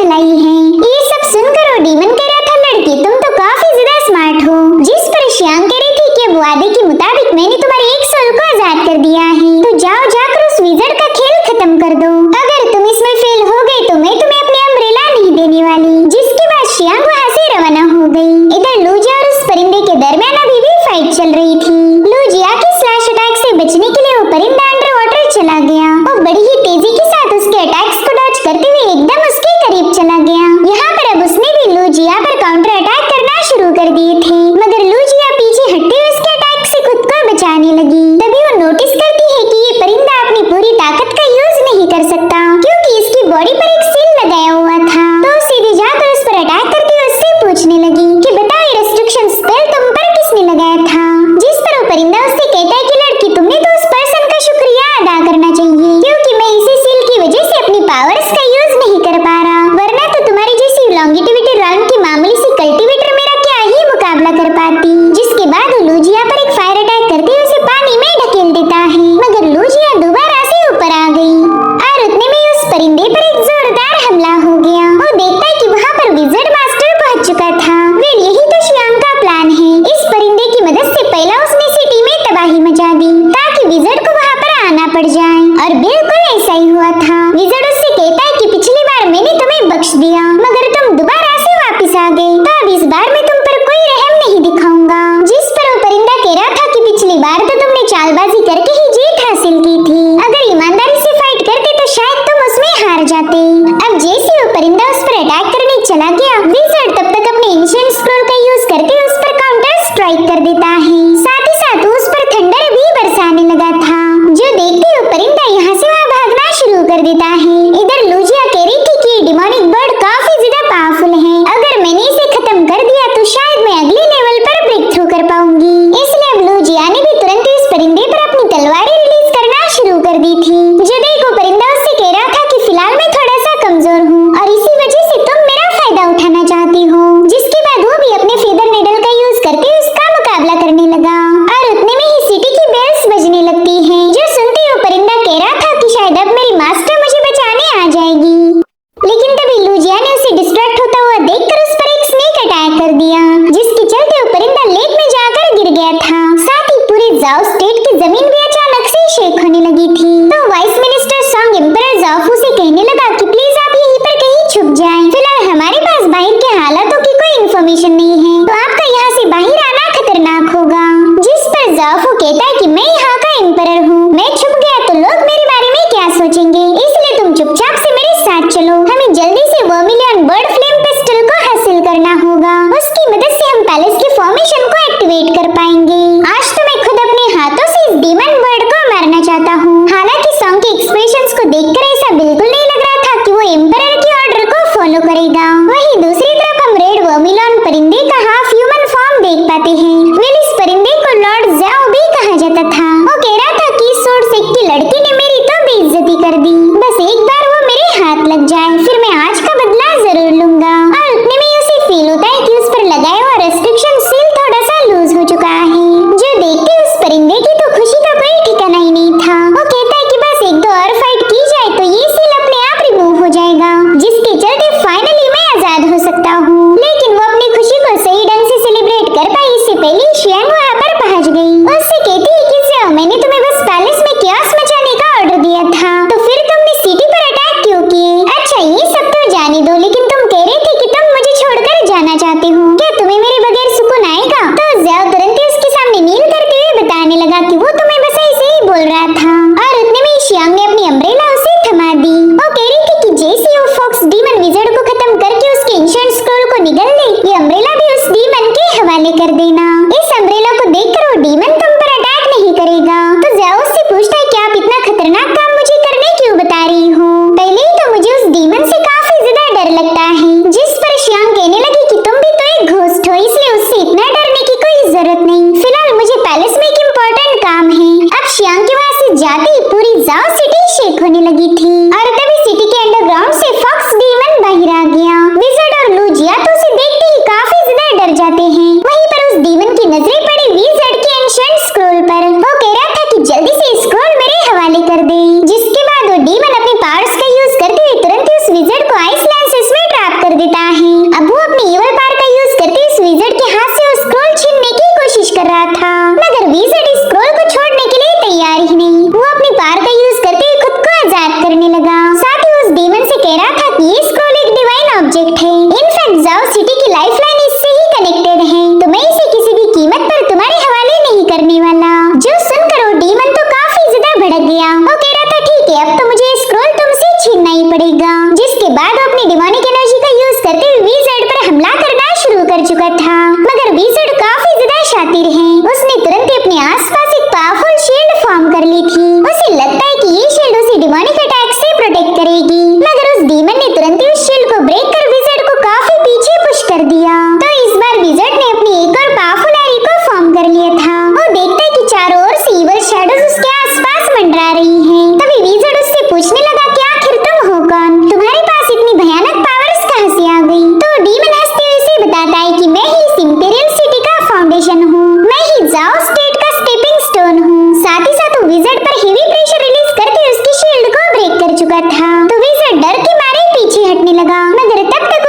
चलाई है। ये सब सुनकर वो डीमन कह रहा था, लड़की तुम तो काफी ज्यादा स्मार्ट हो। जिस पर श्याम कह रही थी कि वादे के मुताबिक मैंने तुम्हारे एक सोल को आजाद कर दिया है, तो जाओ जाकर उस विज़र्ड का खेल खत्म कर दो। अगर तुम इसमें फेल हो गए तो मैं तुम्हें अपनी अम्ब्रेला नहीं देने वाली। जिसके बाद श्याम वहाँ से रवाना हो गई। इधर लूजिया और उस परिंदे के दरमियान अभी भी फाइट चल रही थी। लूजिया के स्लैश अटैक से बचने के लिए वो परिंदा अंडर वाटर चला गया। वो बड़ी ही तेजी के साथ उसके अटैक्स को डॉज करते हुए एकदम उसके करीब चला गया। यहाँ पर अब उसने भी लूजिया पर काउंटर अटैक करना शुरू कर दिए थे, मगर लूजिया पीछे हटते हुए उसके अटैक से खुद को बचाने लगी। तभी वो नोटिस करती है कि ये परिंदा अपनी पूरी ताकत का यूज नहीं कर सकता, क्योंकि इसकी बॉडी पर एक सील लगाया हुआ था। तो सीधे जाकर उस पर अटैक करते हुए उससे पूछने लगी कि बताओ ये रेस्ट्रिक्शन स्पेल तुम पर किसने लगाया था। जिस पर वो परिंदा उससे कहता है कि लड़की तुमने तो उस पर्सन का शुक्रिया अदा करना चाहिए, क्योंकि मैं इसी सील की वजह से अपनी पावर्स का यूज नहीं कर पा रहा, वरना तो तुम्हारी जैसी लॉन्गिटिविटी रॉन की मामूली सी कल्टीवेटर मेरा क्या ही मुकाबला कर पाती। जिसके बाद वो लूजिया पर एक फायर अटैक करते हुए उसे पानी में ढकेल देता है, मगर लूजिया दोबारा से ऊपर आ गई और उतने में उस परिंदे पर एक जोरदार हमला हो गया। वो देखता है कि वहाँ पर विज़र्ड मास्टर पहुंच चुका था। वेल यही तो श्याम का प्लान है। इस परिंदे की मदद से पहला उसने सिटी में तबाही मचा दी ताकि विज़र्ड को वहाँ पर आना पड़ जाए, और बिल्कुल ऐसा ही हुआ था। विज़र्ड उससे कहता है कि पिछली बार मैंने तुम्हें बख्श दिया, मगर तुम दोबारा से वापस आ गए, तो अब इस बार मैं तुम पर कोई रहम नहीं दिखाऊंगा। जिस पर वो परिंदा कह रहा था कि पिछली बार तो तुमने चालबाजी करके ही जीत हासिल की थी, अगर ईमानदारी से फाइट करते तो शायद तुम उसमें हार जाते। अब जैसे वो परिंदा उस पर अटैक करने चला गया, विज़र्ड तब तक अपने एंशिएंट स्क्रॉल का यूज करके उस पर काउंटर स्ट्राइक कर देता है। साथ ही साथ उस पर थंडर भी बरसाने लगा था, जो देखते हुए परिंदा यहाँ से वहाँ भागना शुरू कर देता है। इधर लूजिया कह रही थी कि डिमोनिक बर्ड काफी ज्यादा पावरफुल है, अगर मैंने इसे खत्म कर दिया तो शायद मैं अगले लेवल पर ब्रेक थ्रू कर पाऊंगी। इसलिए अब लूजिया ने भी तुरंत इस परिंदे पर अपनी तलवारें रिलीज करना शुरू कर दी थी। जो देखो परिंदा उससे कह रहा था कि फिलहाल मैं थोड़ा सा कमजोर हूँ और इसी वजह से तुम मेरा फायदा उठाना चाहती हो। जिसके बाद वो भी अपने फेदर नेडल का यूज करके उसका मुकाबला करने लगा, और उतने में ही सिटी की बेल्स बजने लगती है, जो सुनते ही वो परिंदा कह रहा था कि शायद अब मेरी मास्टर मुझे बचाने आ जाएगी। लेकिन तभी लूजिया ने उसे डिस्ट्रैक्ट होता हुआ देखकर उस पर एक स्नेक अटैक कर दिया, जिसके चलते वो परिंदा लेक में जाकर गिर गया था। साथ ही पूरी जाओ स्टेट की जमीन भी अचानक से शेक होने लगी थी। तो वाइस मिनिस्टर सॉन्ग एम्परर जाओफू से कहने लगा कि प्लीज आप यहीं पर कहीं छुप जाएं। फिलहाल हमारे पास बाहर के हालातों की कोई इन्फॉर्मेशन नहीं है, तो आपका यहाँ से बाहर आना खतरनाक होगा। जिस पर जाओफू कहता है कि मैं यहाँ का एम्परर हूँ, मैं छुप गया तो लोग मेरे बारे में क्या सोचेंगे, इसलिए तुम चुपचाप से मेरे साथ चलो। हमें जल्दी से वर्मिलियन बर्ड फ्लेम पिस्टल को हासिल करना होगा, उसकी मदद से हम पैलेस के फॉर्मेशन को एक्टिवेट कर पाएंगे। आज तो मैं खुद अपने हाथों से इस डीमन बर्ड को मारना चाहता हूँ। हालांकि सॉन्ग के एक्सप्रेशंस को देखकर ऐसा बिल्कुल नहीं लग रहा था कि वो एम्परर की ऑर्डर को फॉलो करेगा। वहीं दूसरी तरफ हम रेड वर्मिलियन परिंदे का हाफ ह्यूमन फॉर्म देख पाते हैं। वेल इस परिंदे को लॉर्ड ज़ाओ भी कहा जाता था। वो कह रहा था कि इस सोर्स की लड़की ने मेरी तो बेइज्जती कर दी, बस एक बार वो मेरे हाथ लग जाए फिर मैं आज का बदला जरूर लूंगा। और उतने में उसे फील होता है कि उस पर लगाया हुआ रेस्ट्रिक्शन सील थोड़ा सा लूज हो चुका है।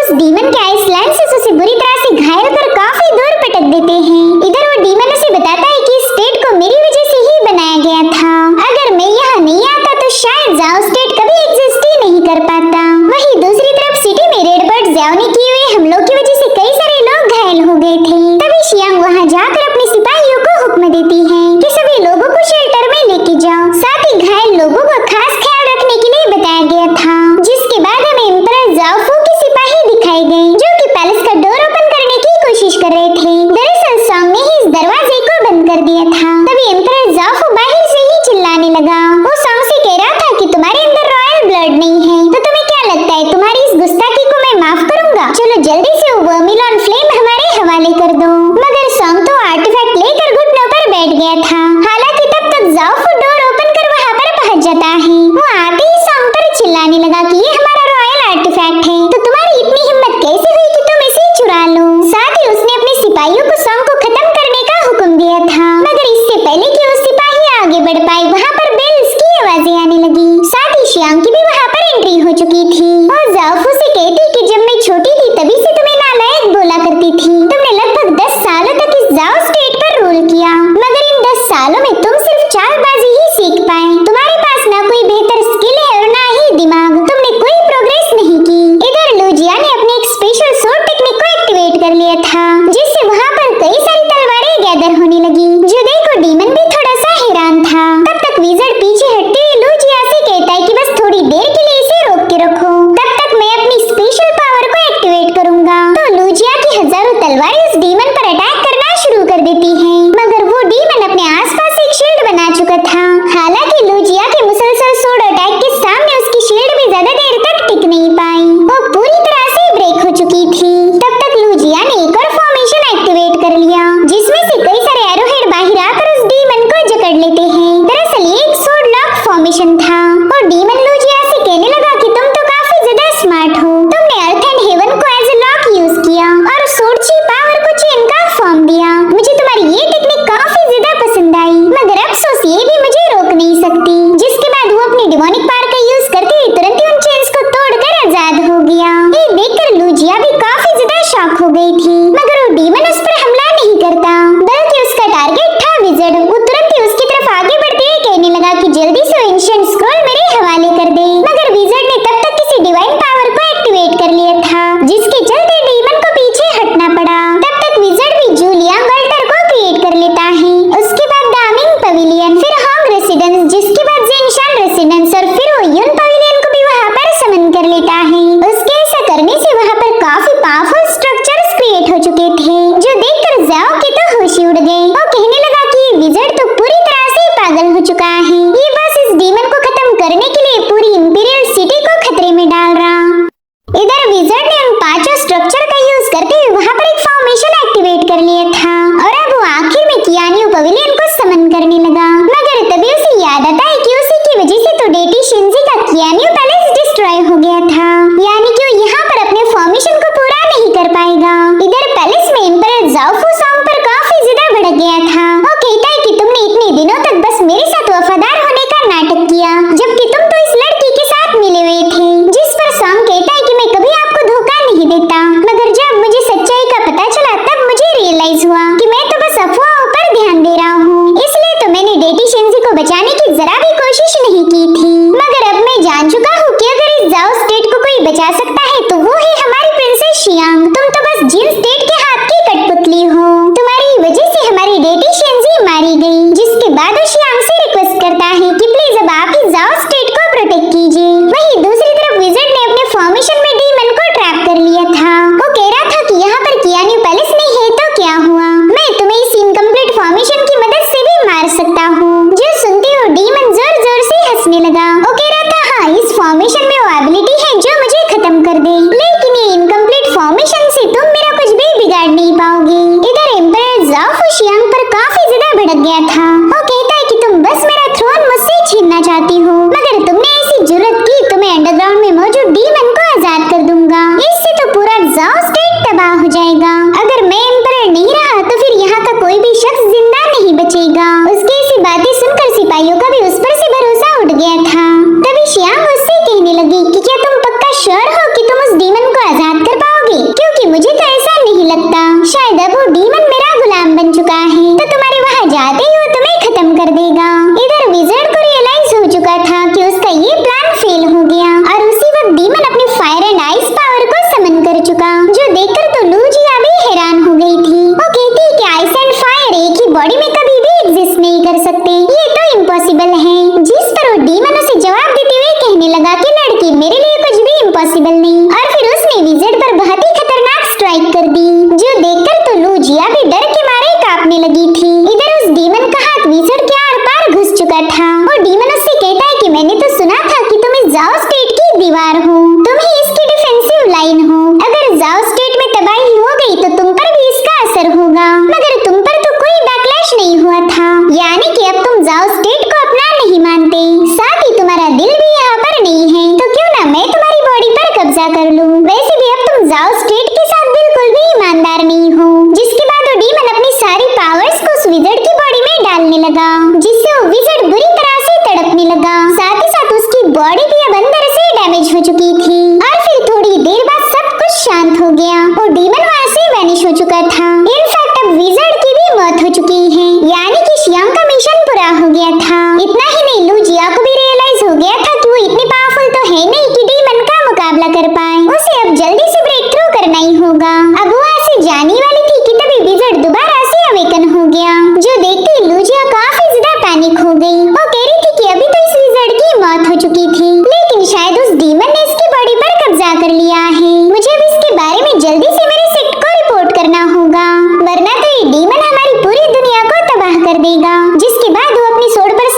उस डीमन के आइस लैंसेस उसे बुरी तरह से घायल कर काफी दूर पटक देते हैं। इधर वो डीमन उसे बताता है कि इस स्टेट को मेरी वजह से ही बनाया गया था। अगर मैं यहाँ नहीं आता तो शायद जाओ स्टेट कभी एग्जिस्ट ही नहीं कर पाता। वहीं दूसरी तरफ सिटी में रेडबर्ड जाओ ने किए हुए हमलों की वजह से कई सारे लोग घायल हो गए थे। तभी शियांग वहाँ जाकर अपने सिपाहियों को हुक्म देती है कि सभी लोगों को शेल्टर में लेके जाओ। साथ ही घायल लोगों का खास ख्याल रखने के लिए बताया गया था। जिसके बाद हमें एम्परर जाओफू के सिपाही दिखाए गए जो कि पैलेस का डोर ओपन करने की कोशिश कर रहे थे। दरअसल सॉन्ग ने ही इस दरवाजे को बंद कर दिया था। तभी एम्परर जाओफू बाहर से ही चिल्लाने लगा। वो सॉन्ग से कह रहा था कि तुम्हारे अंदर रॉयल ब्लड नहीं है, तो तुम्हें क्या लगता है तुम्हारी इस गुस्ताखी को मैं माफ करूंगा? चलो जल्दी से वो वर्मिलॉन फ्लेम हमारे हवाले कर दो। मगर सॉन्ग तो आर्टिफैक्ट लेकर घुटनों पर बैठ गया था। हालांकि तब तक जाओफू डोर ओपन कर वहाँ पर पहुँच जाता है। वो आते ही सॉन्ग पर चिल्लाने लगा कि ये हमारा रॉयल आर्टिफैक्ट है, तो तुम्हारी इतनी हिम्मत कैसे हुई कि तुम इसे चुरा लो? साथ ही उसने अपने सिपाहियों को सॉन्ग को खत्म करने का हुक्म दिया था। मगर इससे पहले कि वो सिपाही आगे बढ़ पाए वहाँ पर बेल्स की आवाजें आने लगी। साथ ही शियांग की भी वहाँ पर एंट्री हो चुकी थी। और जाओफू से कहती कि जब मैं छोटी थी तभी से तुम्हें नालायक बोला करती थी। तुमने लगभग 10 सालों तक इस जाओ स्टेट पर रूल किया, मगर इन 10 सालों में तुम सिर्फ चालबाजी ही सीख पाए। तुम्हारे पास ना कोई बेहतर स्किल है और ना ही दिमाग। तुमने कोई प्रोग्रेस नहीं की। इधर लूजिया ने अपनी एक स्पेशल सोर्ड टेक्निक को एक्टिवेट कर लिया था, जिससे वहाँ पर कई सारी तलवारें गैदर होने लगी। जो देखो डीमन भी थोड़ा सा हैरान था। तब तक विज़र्ड पीछे हटते हुए लूजिया से कहता है कि बस थोड़ी देर के लिए इसे रोक के रखो, तब तक मैं अपनी स्पेशल पावर को एक्टिवेट करूंगा। तो लूजिया की हजारों तलवारें उस डीमन पर अटैक करना शुरू कर देती हैं। मगर वो डीमन अपने आसपास एक शील्ड बना चुका था। हालांकि लूजिया के मुसलसल सोर्ड अटैक के सामने उसकी शील्ड भी ज्यादा देर तक टिक नहीं पाई। वो पूरी तरह से ब्रेक हो चुकी थी। तब तक लूजिया ने एक और फॉर्मेशन एक्टिवेट कर लिया, जिसमें से कई सारे एरोहेड बाहर आकर उस डीमन को जकड़ लेते हैं। दरअसल ये एक सोर्ड लॉक फॉर्मेशन था और डीमन लूजिया से कहने लगा कि तुम तो काफी ज्यादा स्मार्ट हो। तुमने अर्थ एंड हेवन को एज ए लॉक यूज किया और सोर्ड की पावर को चेन का फॉर्म दिया। मुझे तुम्हारी ये टेक्निक काफी ज्यादा पसंद आई, मगर अफसोस ये भी मुझे रोक नहीं सकती। जिसके बाद वो अपनी डिमोनिक पावर का यूज करते हुए तुरंत ही उन चेन्स को तोड़कर आजाद हो गया। ये देखकर लूजिया भी काफी ज्यादा शॉक हो गई थी। मगर वो डीमन उस पर हमला नहीं करता, बल्कि उसका टारगेट था विज़र्ड। वो तुरंत ही उसकी तरफ आगे बढ़ते हुए कहने लगा कि जल्दी से एंशिएंट स्क्रॉल मेरे हवाले कर दे। मगर विज़र्ड ने तब तक किसी डिवाइन पावर को एक्टिवेट कर लिया था, जिसके चलते डीमन को पीछे हटना पड़ा। तब तक विज़र्ड भी जूलिया अल्टर को क्रिएट कर लेता है। उसके बाद दामिंग पवेलियन, फिर होंग रेसिडेंस, जिसके बाद जेनशान रेसिडेंस और फिर वो युन पवेलियन को भी वहाँ पर समन कर लेता है। उसके ऐसा करने से वहाँ पर काफी पावरफुल स्ट्रक्चर्स क्रिएट हो चुका, जो देखकर तो लूजिया भी हैरान हो गई थी। वो कहती कि आइस एंड फायर एक ही बॉडी में कभी भी एग्जिस्ट नहीं कर सकते, ये तो इम्पॉसिबल है। जिस पर वो डीमन उसे जवाब देते हुए कहने लगा कि लड़की, मेरे लिए कुछ भी इम्पॉसिबल नहीं। और फिर उसने विज़ार्ड पर बहुत ही खतरनाक स्ट्राइक कर दी, जो देखकर तो लूजिया भी डर के मारे कांपने लगी थी। इधर उस डीमन का हाथ विज़ार्ड के आर पार घुस चुका था। वो डीमन उससे कहता है कि मैंने तो सुना था कि तुम इस जाओ स्टेट की दीवार हो, तुम ही इसकी डिफेंसिव लाइन हो। अगर जाओ स्टेट में तबाही हो गई तो तुम पर भी इसका असर होगा, मगर तुम पर तो कोई बैकलैश नहीं हुआ था, यानी कि अब तुम जाओ स्टेट को अपना नहीं मानते। साथ ही तुम्हारा दिल भी यहाँ पर नहीं है, तो क्यों ना मैं तुम्हारी बॉडी पर कब्जा कर लूं। वैसे भी अब तुम जाओ स्टेट के साथ बिल्कुल भी ईमानदार नहीं हो। जिसके बाद वो डीमन अपनी सारी पावर्स को उस विज़ार्ड की बॉडी में डालने लगा, जिससे वो विज़ार्ड बुरी तरह से तड़पने लगा। साथ ही साथ उसकी बॉडी भी अब अंदर से डैमेज हो चुकी थी। और फिर थोड़ी देर बाद सब कुछ शांत हो गया और डीमन वहाँ से वैनिश हो चुका था। इनफैक्ट अब विज़ार्ड की भी मौत हो चुकी है, यानी कि श्याम का मिशन पूरा हो गया था। इतना ही नहीं, लूजिया को भी रियलाइज हो गया था कि वो इतनी पावरफुल तो है नहीं कि डीमन का मुकाबला कर पाए। उसे अब जल्दी से ब्रेक थ्रू करना ही होगा। अब वो ऐसे जाने वाली थी कि तभी विज़ार्ड दोबारा से अवेकन हो गया, जो देखते लूजिया काफी ज्यादा पैनिक हो गई। वो कह रही थी कि अभी तो इस विज़ार्ड की मौत हो चुकी थी, लेकिन शायद उस डीमन ने इसकी बॉडी पर कब्जा कर लिया है। मुझे अब इसके बारे में जल्दी से मेरे सेक्ट को रिपोर्ट करना होगा, वरना तो ये डीमन हमारी पूरी दुनिया को तबाह कर देगा। जिसके बाद वो अपनी सोड पर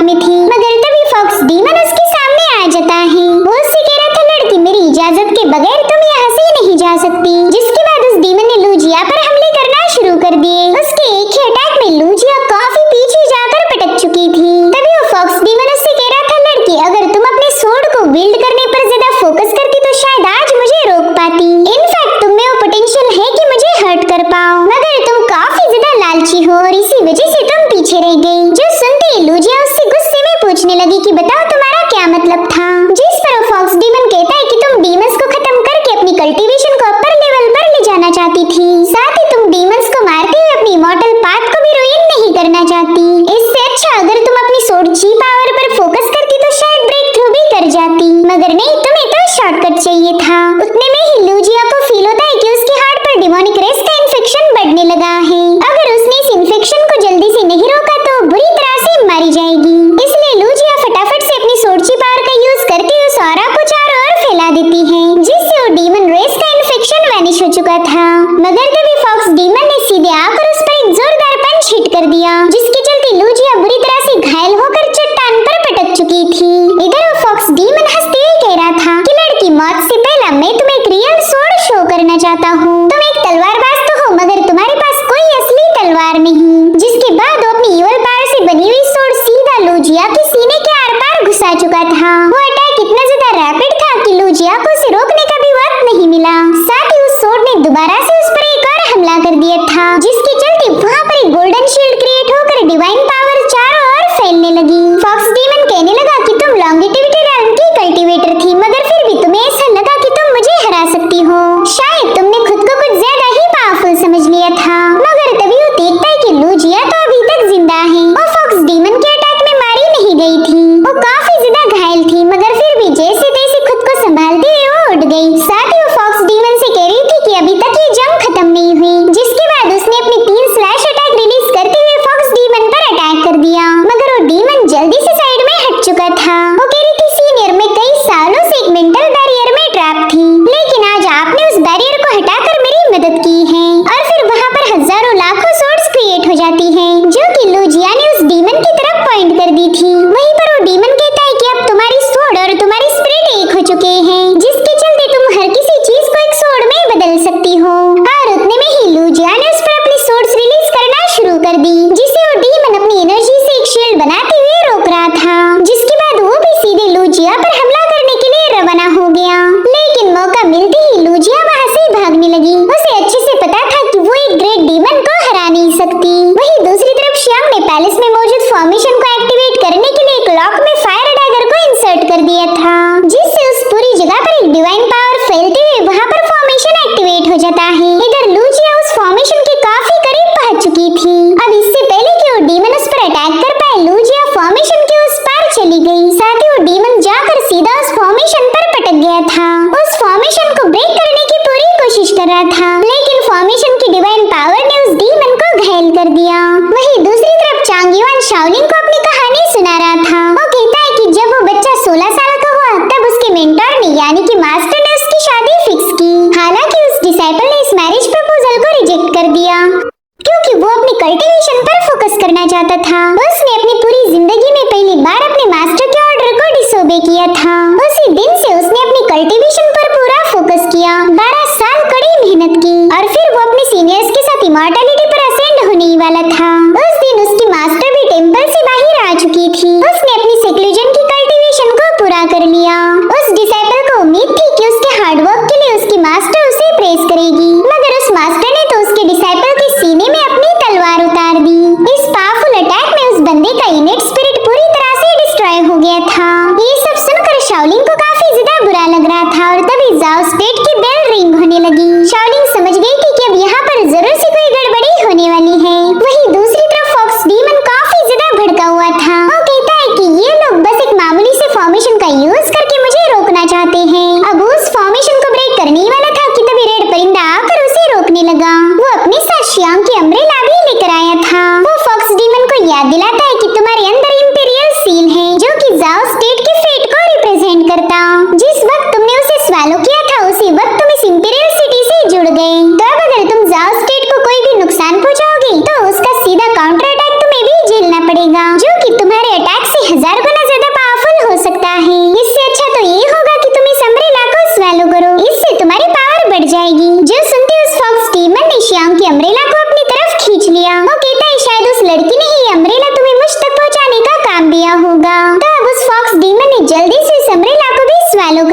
में थी, मगर तभी फॉक्स डीमन उसके सामने आ जाता है। वो उससे कह रहा था, लड़की मेरी इजाजत के बगैर तुम यहाँ से नहीं जा सकती। जिसके बाद उस डीमन ने लूजिया पर हमले करना शुरू कर दिए। उसके एक ही अटैक में लूजिया काफी पीछे जाकर पटक चुकी थी। तभी वो फॉक्स डीमन उससे कह रहा था, लड़की अगर तुम अपने सोर्ड को बिल्ड करने पर ज्यादा फोकस करती तो शायद आज मुझे रोक पाती। इनफैक्ट तुम में वो पोटेंशियल है कि मुझे हर्ट कर पाओ, मगर तुम काफी ज्यादा लालची हो और इसी वजह से तुम पीछे रह गई। जो सुनते ही लूजिया उससे गुस्से में पूछने लगी कि बताओ तुम्हारा क्या मतलब था। जिस पर वो फॉक्स डीमन कहता है कि तुम डीमंस को खत्म करके अपनी कल्टीवेशन को अपर लेवल पर ले जाना चाहती थी, साथ ही तुम डीमंस को मारते हुए अपनी इमॉर्टल पाथ को भी रुइन नहीं करना चाहती। इससे अच्छा अगर तुम अपनी सोर्ड जी पावर पर फोकस करती तो शायद ब्रेक थ्रू भी कर जाती, मगर नहीं, तुम्हें तो शॉर्टकट चाहिए था। उतने में ही लूजिया को फील होता है कि उसके हार्ट पर डिमोनिक रेस का इन्फेक्शन बढ़ने लगा है। अगर उसने इस इन्फेक्शन को जल्दी से नहीं रोका तो बुरी तरह से मारी जाएगी। इसलिए लूजिया फटाफट से अपनी सोर्ड जी पावर का यूज करके उस ऑरा को चारों ओर फैला देती है, जिससे वो डीमन रेस का इन्फेक्शन वैनिश हो चुका था। मगर तभी फॉक्स डीमन ने सीधे आकर उस पर एक जोरदार पंच हिट कर दिया, जिसके चलते लूजिया बुरी तरह से घायल होकर चट्टान पर पटक चुकी थी। इधर वो फॉक्स डीमन हंसते हुए कह रहा था कि लड़की मौत से पहले मैं तुम्हें एक रियल सोर्ड शो करना चाहता हूँ। तुम एक तलवारबाज तो हो, मगर तुम्हारे पास कोई असली तलवार नहीं। जिसके बाद वो अपनी यूल पावर से बनी हुई सोर्ड सीधा लूजिया के सीने के आर पार घुसा चुका था। वो अटैक इतना ज्यादा रैपिड था कि लूजिया को उसे रोकने का भी वक्त नहीं मिला। साथ ही उस सोर्ड ने दोबारा से उस पर एक और हमला कर दिया था, जिसके चलते वहाँ पर एक गोल्डन शील्ड क्रिएट होकर डिवाइन पावर चारों ओर फैलने लगी। फॉक्स डीमन कहने लगा कि तुम लॉन्गिटिविटी रैंक की कल्टीवेटर थी, मगर फिर भी तुम्हें ऐसा लगा कि तुम मुझे हरा सकती हो। शायद तुमने खुद को कुछ ज्यादा ही पावरफुल समझ लिया था। मगर तभी वो देखता है कि लूजिया तो अभी तक जिंदा है। वो फॉक्स डीमन के अटैक में मारी नहीं गई थी। वो काफी ज्यादा घायल थी, मगर फिर भी जैसे तैसे खुद को संभालते हुए वो उठ गई। साथ ही वो फॉक्स डीमन से कह रही थी कि अभी तक ये जंग खत्म नहीं हुई। जिसके बाद उसने अपनी 3 स्लैश अटैक रिलीज करते हुए फॉक्स डीमन पर अटैक कर दिया, मगर वो डीमन जल्दी से साइड में हट चुका था। वो कह रही थी, सीनियर मैं कई सालों से एक मेंटल बैरियर में ट्रैप थी, लेकिन आज आपने उस बैरियर को हटाकर मेरी मदद की है। और फिर वहाँ पर हजारों लाखों सोर्ड्स क्रिएट हो जाती हैं, जो कि लूजिया ने उस डीमन की तरफ पॉइंट कर दी थी। वहीं पर वो डीमन कहता है कि अब तुम्हारी सोर्ड और तुम्हारी स्पिरिट एक हो चुके हैं, जिसके चलते तुम हर किसी चीज को एक सोर्ड में बदल सकती हो। और उतने में ही लूजिया ने उस पर अपनी सोर्ड्स रिलीज करना शुरू कर दी, जिसे वो डीमन अपनी एनर्जी से एक शील्ड बनाते हुए रोक रहा था। जिसके बाद वो भी सीधे लूजिया पर हमला करने के लिए रवाना हो गया, लेकिन मौका मिलते ही लूजिया वहाँ से भागने लगी। उसे अच्छे से पता था कि वो एक ग्रेट डीमन को हरा नहीं सकती। वहीं दूसरी तरफ श्याम ने पैलेस में मौजूद फॉर्मेशन को एक्टिवेट करने के लिए एक लॉक में फायर डैगर को इंसर्ट कर दिया था, जिससे उस पूरी जगह पर एक डिवाइन पावर फैलते हुए वहाँ पर फॉर्मेशन एक्टिवेट हो जाता है। इधर लूजिया उस फॉर्मेशन के काफी करीब पहुंच चुकी थी। अब इससे पहले कि वो डीमन उस पर अटैक कर पाए, लूजिया फॉर्मेशन के उस पार चली गई। साथ ही वो डीमन जाकर सीधा उस फॉर्मेशन पर पटक गया था। उस फॉर्मेशन को ब्रेक करने की पूरी कोशिश कर रहा था, लेकिन फॉर्मेशन की डिवाइन पावर ने उस डीमन को घायल कर दिया। वहीं दूसरी तरफ चांग युआन शाओलिन को अपनी कहानी सुना रहा था। वो कहता है कि जब वो बच्चा 16 साल का हुआ, तब उसके मेंटर ने यानी कि मास्टर ने उसकी शादी फिक्स की। हालांकि उस डिसाइपल ने इस मैरिज प्रपोजल को रिजेक्ट कर दिया, क्योंकि वो अपनी कल्टीवेशन पर फोकस करना चाहता था। उसने अपनी पूरी जिंदगी में पहली बार अपने मास्टर के ऑर्डर को डिसोबे किया था। उसी दिन से उसने अपनी कल्टीवेशन पर पूरा फोकस किया, 12 साल कड़ी मेहनत की, और फिर वो अपने सीनियर्स के साथ इमॉर्टैलिटी पर असेंड होने ही वाला था। उस दिन उसकी मास्टर भी टेंपल से बाहर आ चुकी थी। उसने अपनी सेक्लूजन की कल्टीवेशन को पूरा कर लिया। उस डिसाइपल को उम्मीद थी कि उसके हार्डवर्क के लिए उसकी मास्टर उसे प्रेज करेगी, मगर उस मास्टर ने तो उसके डिसाइपल के सीने में अपनी तलवार उतार दी। इस पावरफुल अटैक में उस बंदे का इनेट स्पिरिट पूरी तरह से डिस्ट्रॉय हो गया था। ये सब सुनकर शाओलिन को काफी ज्यादा बुरा लग रहा था, और तभी जाओ स्टेट की बेल रिंग होने लगी। शाओलिन समझ गई थी कि अब यहाँ पर जरूर से कोई गड़बड़ी होने वाली है। वहीं दूसरी तरफ फॉक्स डीमन काफी ज्यादा भड़का हुआ था। वो कहता है कि ये लोग बस एक मामूली से फॉर्मेशन का यूज करके मुझे रोकना चाहते हैं। अब उस फॉर्मेशन को ब्रेक करने ही वाला था कि तभी रेड परिंदा आकर उसे रोकने लगा। वो अपने साथ श्याम की अम्ब्रेला भी लेकर आया था। वो फॉक्स डीमन को याद दिलाता है कि तुम्हारे अंदर इंपीरियल सील है, जो कि जाओ स्टेट के फेट को रिप्रेजेंट करता। जिस वक्त तुमने उसे स्वैलो किया था, उसी वक्त तुम इस इंपीरियल सिटी से जुड़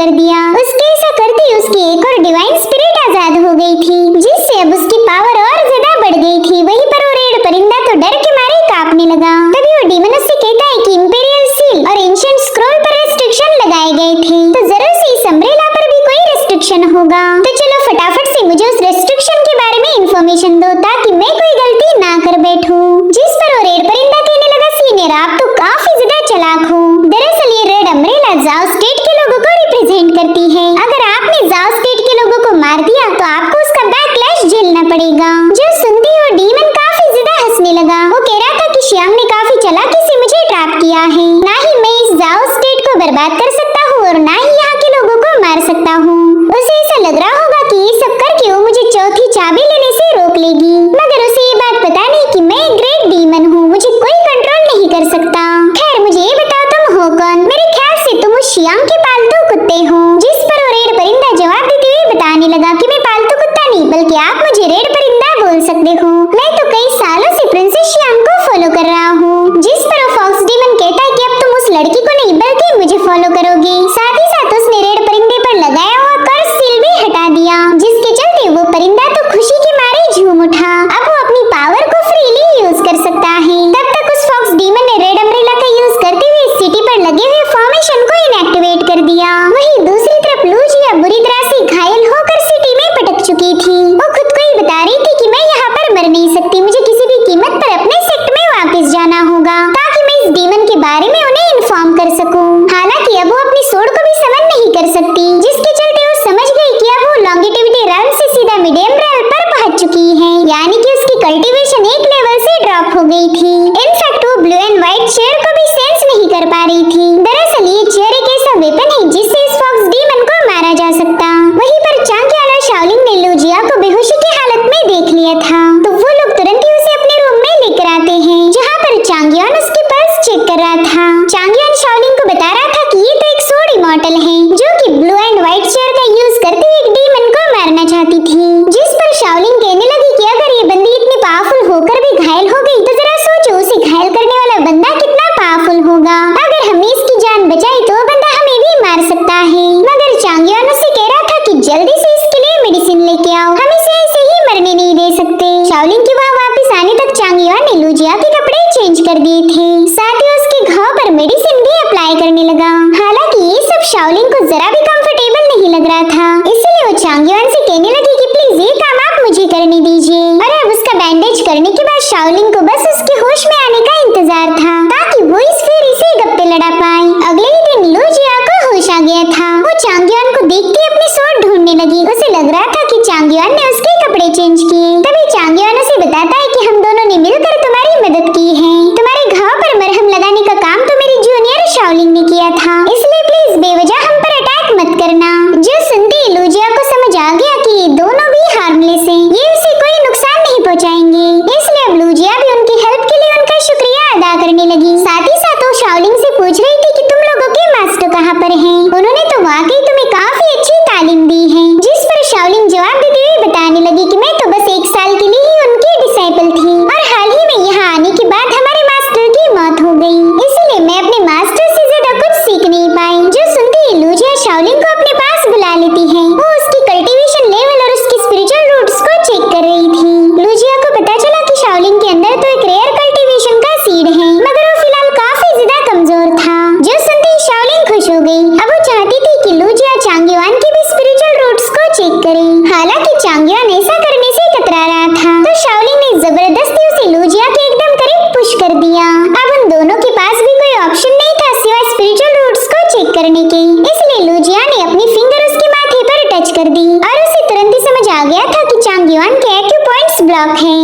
कर दिया। उसके ऐसा करते ही उसकी एक और डिवाइन स्पिरिट आजाद हो गई थी, जिससे अब उसकी पावर और ज्यादा बढ़ गई थी। वहीं पर वो रेड परिंदा तो डर के मारे कांपने लगा। तभी वो डीमन उससे कहता है कि इंपीरियल सील और एंशिएंट स्क्रॉल पर रेस्ट्रिक्शन लगाए गए थे, तो जरूर से इस अम्ब्रेला पर भी कोई रेस्ट्रिक्शन होगा। तो चलो फटाफट से मुझे उस रेस्ट्रिक्शन के बारे में इंफॉर्मेशन दो, ताकि मैं कोई गलती ना कर बैठूं। जिस पर वो रेड परिंदा कहने लगा, सीनियर आप तो काफी ज्यादा चालाक हो। दरअसल ये रेड अम्ब्रेला जाओ स्टेट के लोगों को रिप्रेजेंट करती है। अगर आपने जाओ स्टेट के लोगों को मार दिया तो आपको उसका बैकलैश झेलना पड़ेगा। जो सुनते ही वो डीमन काफी ज्यादा हंसने लगा। वो कह रहा था कि श्याम ने काफी चालाकी से मुझे ट्रैप किया है। ना ही मैं इस जाओ स्टेट को बर्बाद कर सकता हूँ और ना ही यहाँ के लोगों को मार सकता हूँ। उसे ऐसा लग रहा होगा कि ये सब करके वो मुझे चौथी चाबी लेने से रोक लेगी, मगर उसे ये बात पता नहीं कि मैं एक ग्रेट डीमन हूँ, मुझे कोई कंट्रोल नहीं कर सकता। खैर मुझे ये बताओ तुम हो कौन? मेरे ख्याल से तुम उस श्याम के पालतू कुत्ते हो। जिस पर वो रेड परिंदा जवाब देते हुए बताने लगा कि मैं पालतू कुत्ता नहीं, बल्कि आप मुझे रेड परिंदा बोल सकते हो। मैं तो कई सालों से प्रिंसेस श्याम को फॉलो कर रहा हूँ। जिस पर वो फॉक्स डीमन कहता है कि अब तुम उस लड़की को नहीं बल्कि मुझे फॉलो करोगे। साथ ही साथ उसने रेड परिंदे पर लगाया हुआ कर्स सील भी हटा दिया, जिसके चलते वो परिंदा तो खुशी के मारे झूम उठा। अब वो अपनी पावर को फ्रीली यूज कर सकता है। तब तक उस फॉक्स डीमन ने रेड अम्ब्रेला का यूज करते हुए सिटी पर लगे हुए फॉर्मेशन को इनएक्टिवेट कर दिया। वहीं दूसरी तरफ लूजिया बुरी तरह से घायल होकर सिटी में पटक चुकी थी। वो खुद को ही बता रही थी कि मैं यहाँ पर मर नहीं सकती, मुझे किसी भी कीमत पर अपने सेक्ट में वापस जाना होगा, ताकि मैं इस डीमन के बारे में उन्हें इन्फॉर्म कर सकूं। हालांकि अब वो अपनी सोड को भी समन नहीं कर सकती, जिसके चलते वो समझ गई कि अब वो लॉन्गिटिविटी रन से सीधा मीडियम रन पर पहुंच चुकी है, यानी कि उसकी कल्टीवेशन एक लेवल से ड्रॉप हो गई थी। इनफैक्ट वो ब्लू एंड व्हाइट चेयर को भी सेंस नहीं कर पा रही थी। दरअसल ये चेयर एक ऐसा वेपन है जिससे इस फॉक्स डीमन को मारा जा सकता। वहीं पर चांग्यान और शाओलिंग ने लूजिया को बेहोशी की हालत में देख लिया था, तो वो लोग तुरंत ही उसे अपने रूम में लेकर आते हैं, जहाँ पर चांग्यान उसकी पल्स चेक कर रहा था। चांग्यान शाओलिंग को बता रहा था कि ये तो एक सोड इमॉर्टल है, जो कि ब्लू एंड व्हाइट चेयर का यूज करते एक डीमन को मारना चाहती थी। जिस पर शाओलिंग कहने लगी कि अगर ये बंदी इतनी पावरफुल होकर भी घायल हो गई, तो जरा सोचो उसे घायल करने वाला बंदा कितना पावरफुल होगा। अगर हमने इसकी जान बचाई तो वो बंदा हमें भी मार सकता है। मगर चांग्यान उससे कह रहा था कि जल्दी से इसके लिए मेडिसिन लेके आओ, हम इसे ऐसे ही मरने नहीं दे सकते। शाओलिंग के वहाँ वापस आने तक चांग्यान ने लूजिया के कपड़े चेंज कर दिए थे, साथ ही उसके घाव पर मेडिसिन भी अप्लाई करने लगा। हालांकि ये सब शाओलिंग को जरा भी कंफर्टेबल नहीं लग रहा था, इसलिए वो चांग्यान से कहने लगी कि प्लीज ये काम आप मुझे करने दीजिए। और अब उसका बैंडेज करने के बाद शाओलिंग को बस उसके होश में आने का इंतजार था, ताकि वो इस फेरी से गप्पे लड़ा पाए। अगले ही दिन लूजिया को होश आ गया था। वो चांग्यान को देख के अपनी सोड ढूंढने लगी। उसे लग रहा था कि चांग्यान ने उसके कपड़े चेंज किए। तभी चांग्यान उसे बताता है कि हम दोनों ने मिलकर तुम्हारी मदद की है। तुम्हारे घाव पर मरहम लगाने का काम तो मेरी जूनियर शाओलिंग ने किया था, इसलिए प्लीज बेवजह हम पर अटैक मत करना। जो सुनते ही लूजिया को समझ आ गया कि ये दोनों भी हार्मलेस हैं, ये उसे कोई नुकसान नहीं पहुंचाएंगे, इसलिए अब लूजिया भी उनकी हेल्प के लिए उनका शुक्रिया अदा करने लगी। साथ ही साथ वो शाओलिंग से पूछ रही थी कि तुम लोगों के मास्टर कहाँ पर हैं? उन्होंने तो वाकई तुम्हें काफी अच्छी तालीम दी है। जिस पर शाओलिंग जवाब देते हुए बताने लगी कि मैं तो बस 1 साल के लिए ही उनकी डिसाइपल थी, और हाल ही में यहाँ आने के बाद हमारे मास्टर की मौत हो गई, इसलिए मैं अपने मास्टर से ज्यादा कुछ सीख नहीं पाई। जो सुनती ही लूजिया शाओलिंग को अपने पास बुला लेती है। वो उसकी कल्टीवेशन लेवल और उसकी स्पिरिचुअल रूट्स को चेक कर रही थी। लूजिया को पता चला कि शाओलिंग के अंदर तो एक रेयर कल्टीवेशन का सीड है, मगर वो फिलहाल काफी ज्यादा कमजोर था। जो सुनते ही शाओलिंग खुश हो गई। अब वो चाहती थी कि लूजिया चांग्यान की भी स्पिरिचुअल रूट्स को चेक करे। हालांकि चांग्यान ऐसा करने से कतरा रहा था, तो शाओलिंग ने जबरदस्ती उसे लूजिया के एकदम करीब पुश कर दिया। अब उन दोनों के पास भी कोई ऑप्शन नहीं था सिवाय स्पिरिचुअल रूट्स को चेक करने के, इसलिए लूजिया ने अपनी फिंगर उसके माथे पर टच कर दी, और उसे तुरंत ही समझ आ गया था कि चांग्यान के एक्यू पॉइंट्स ब्लॉक हैं।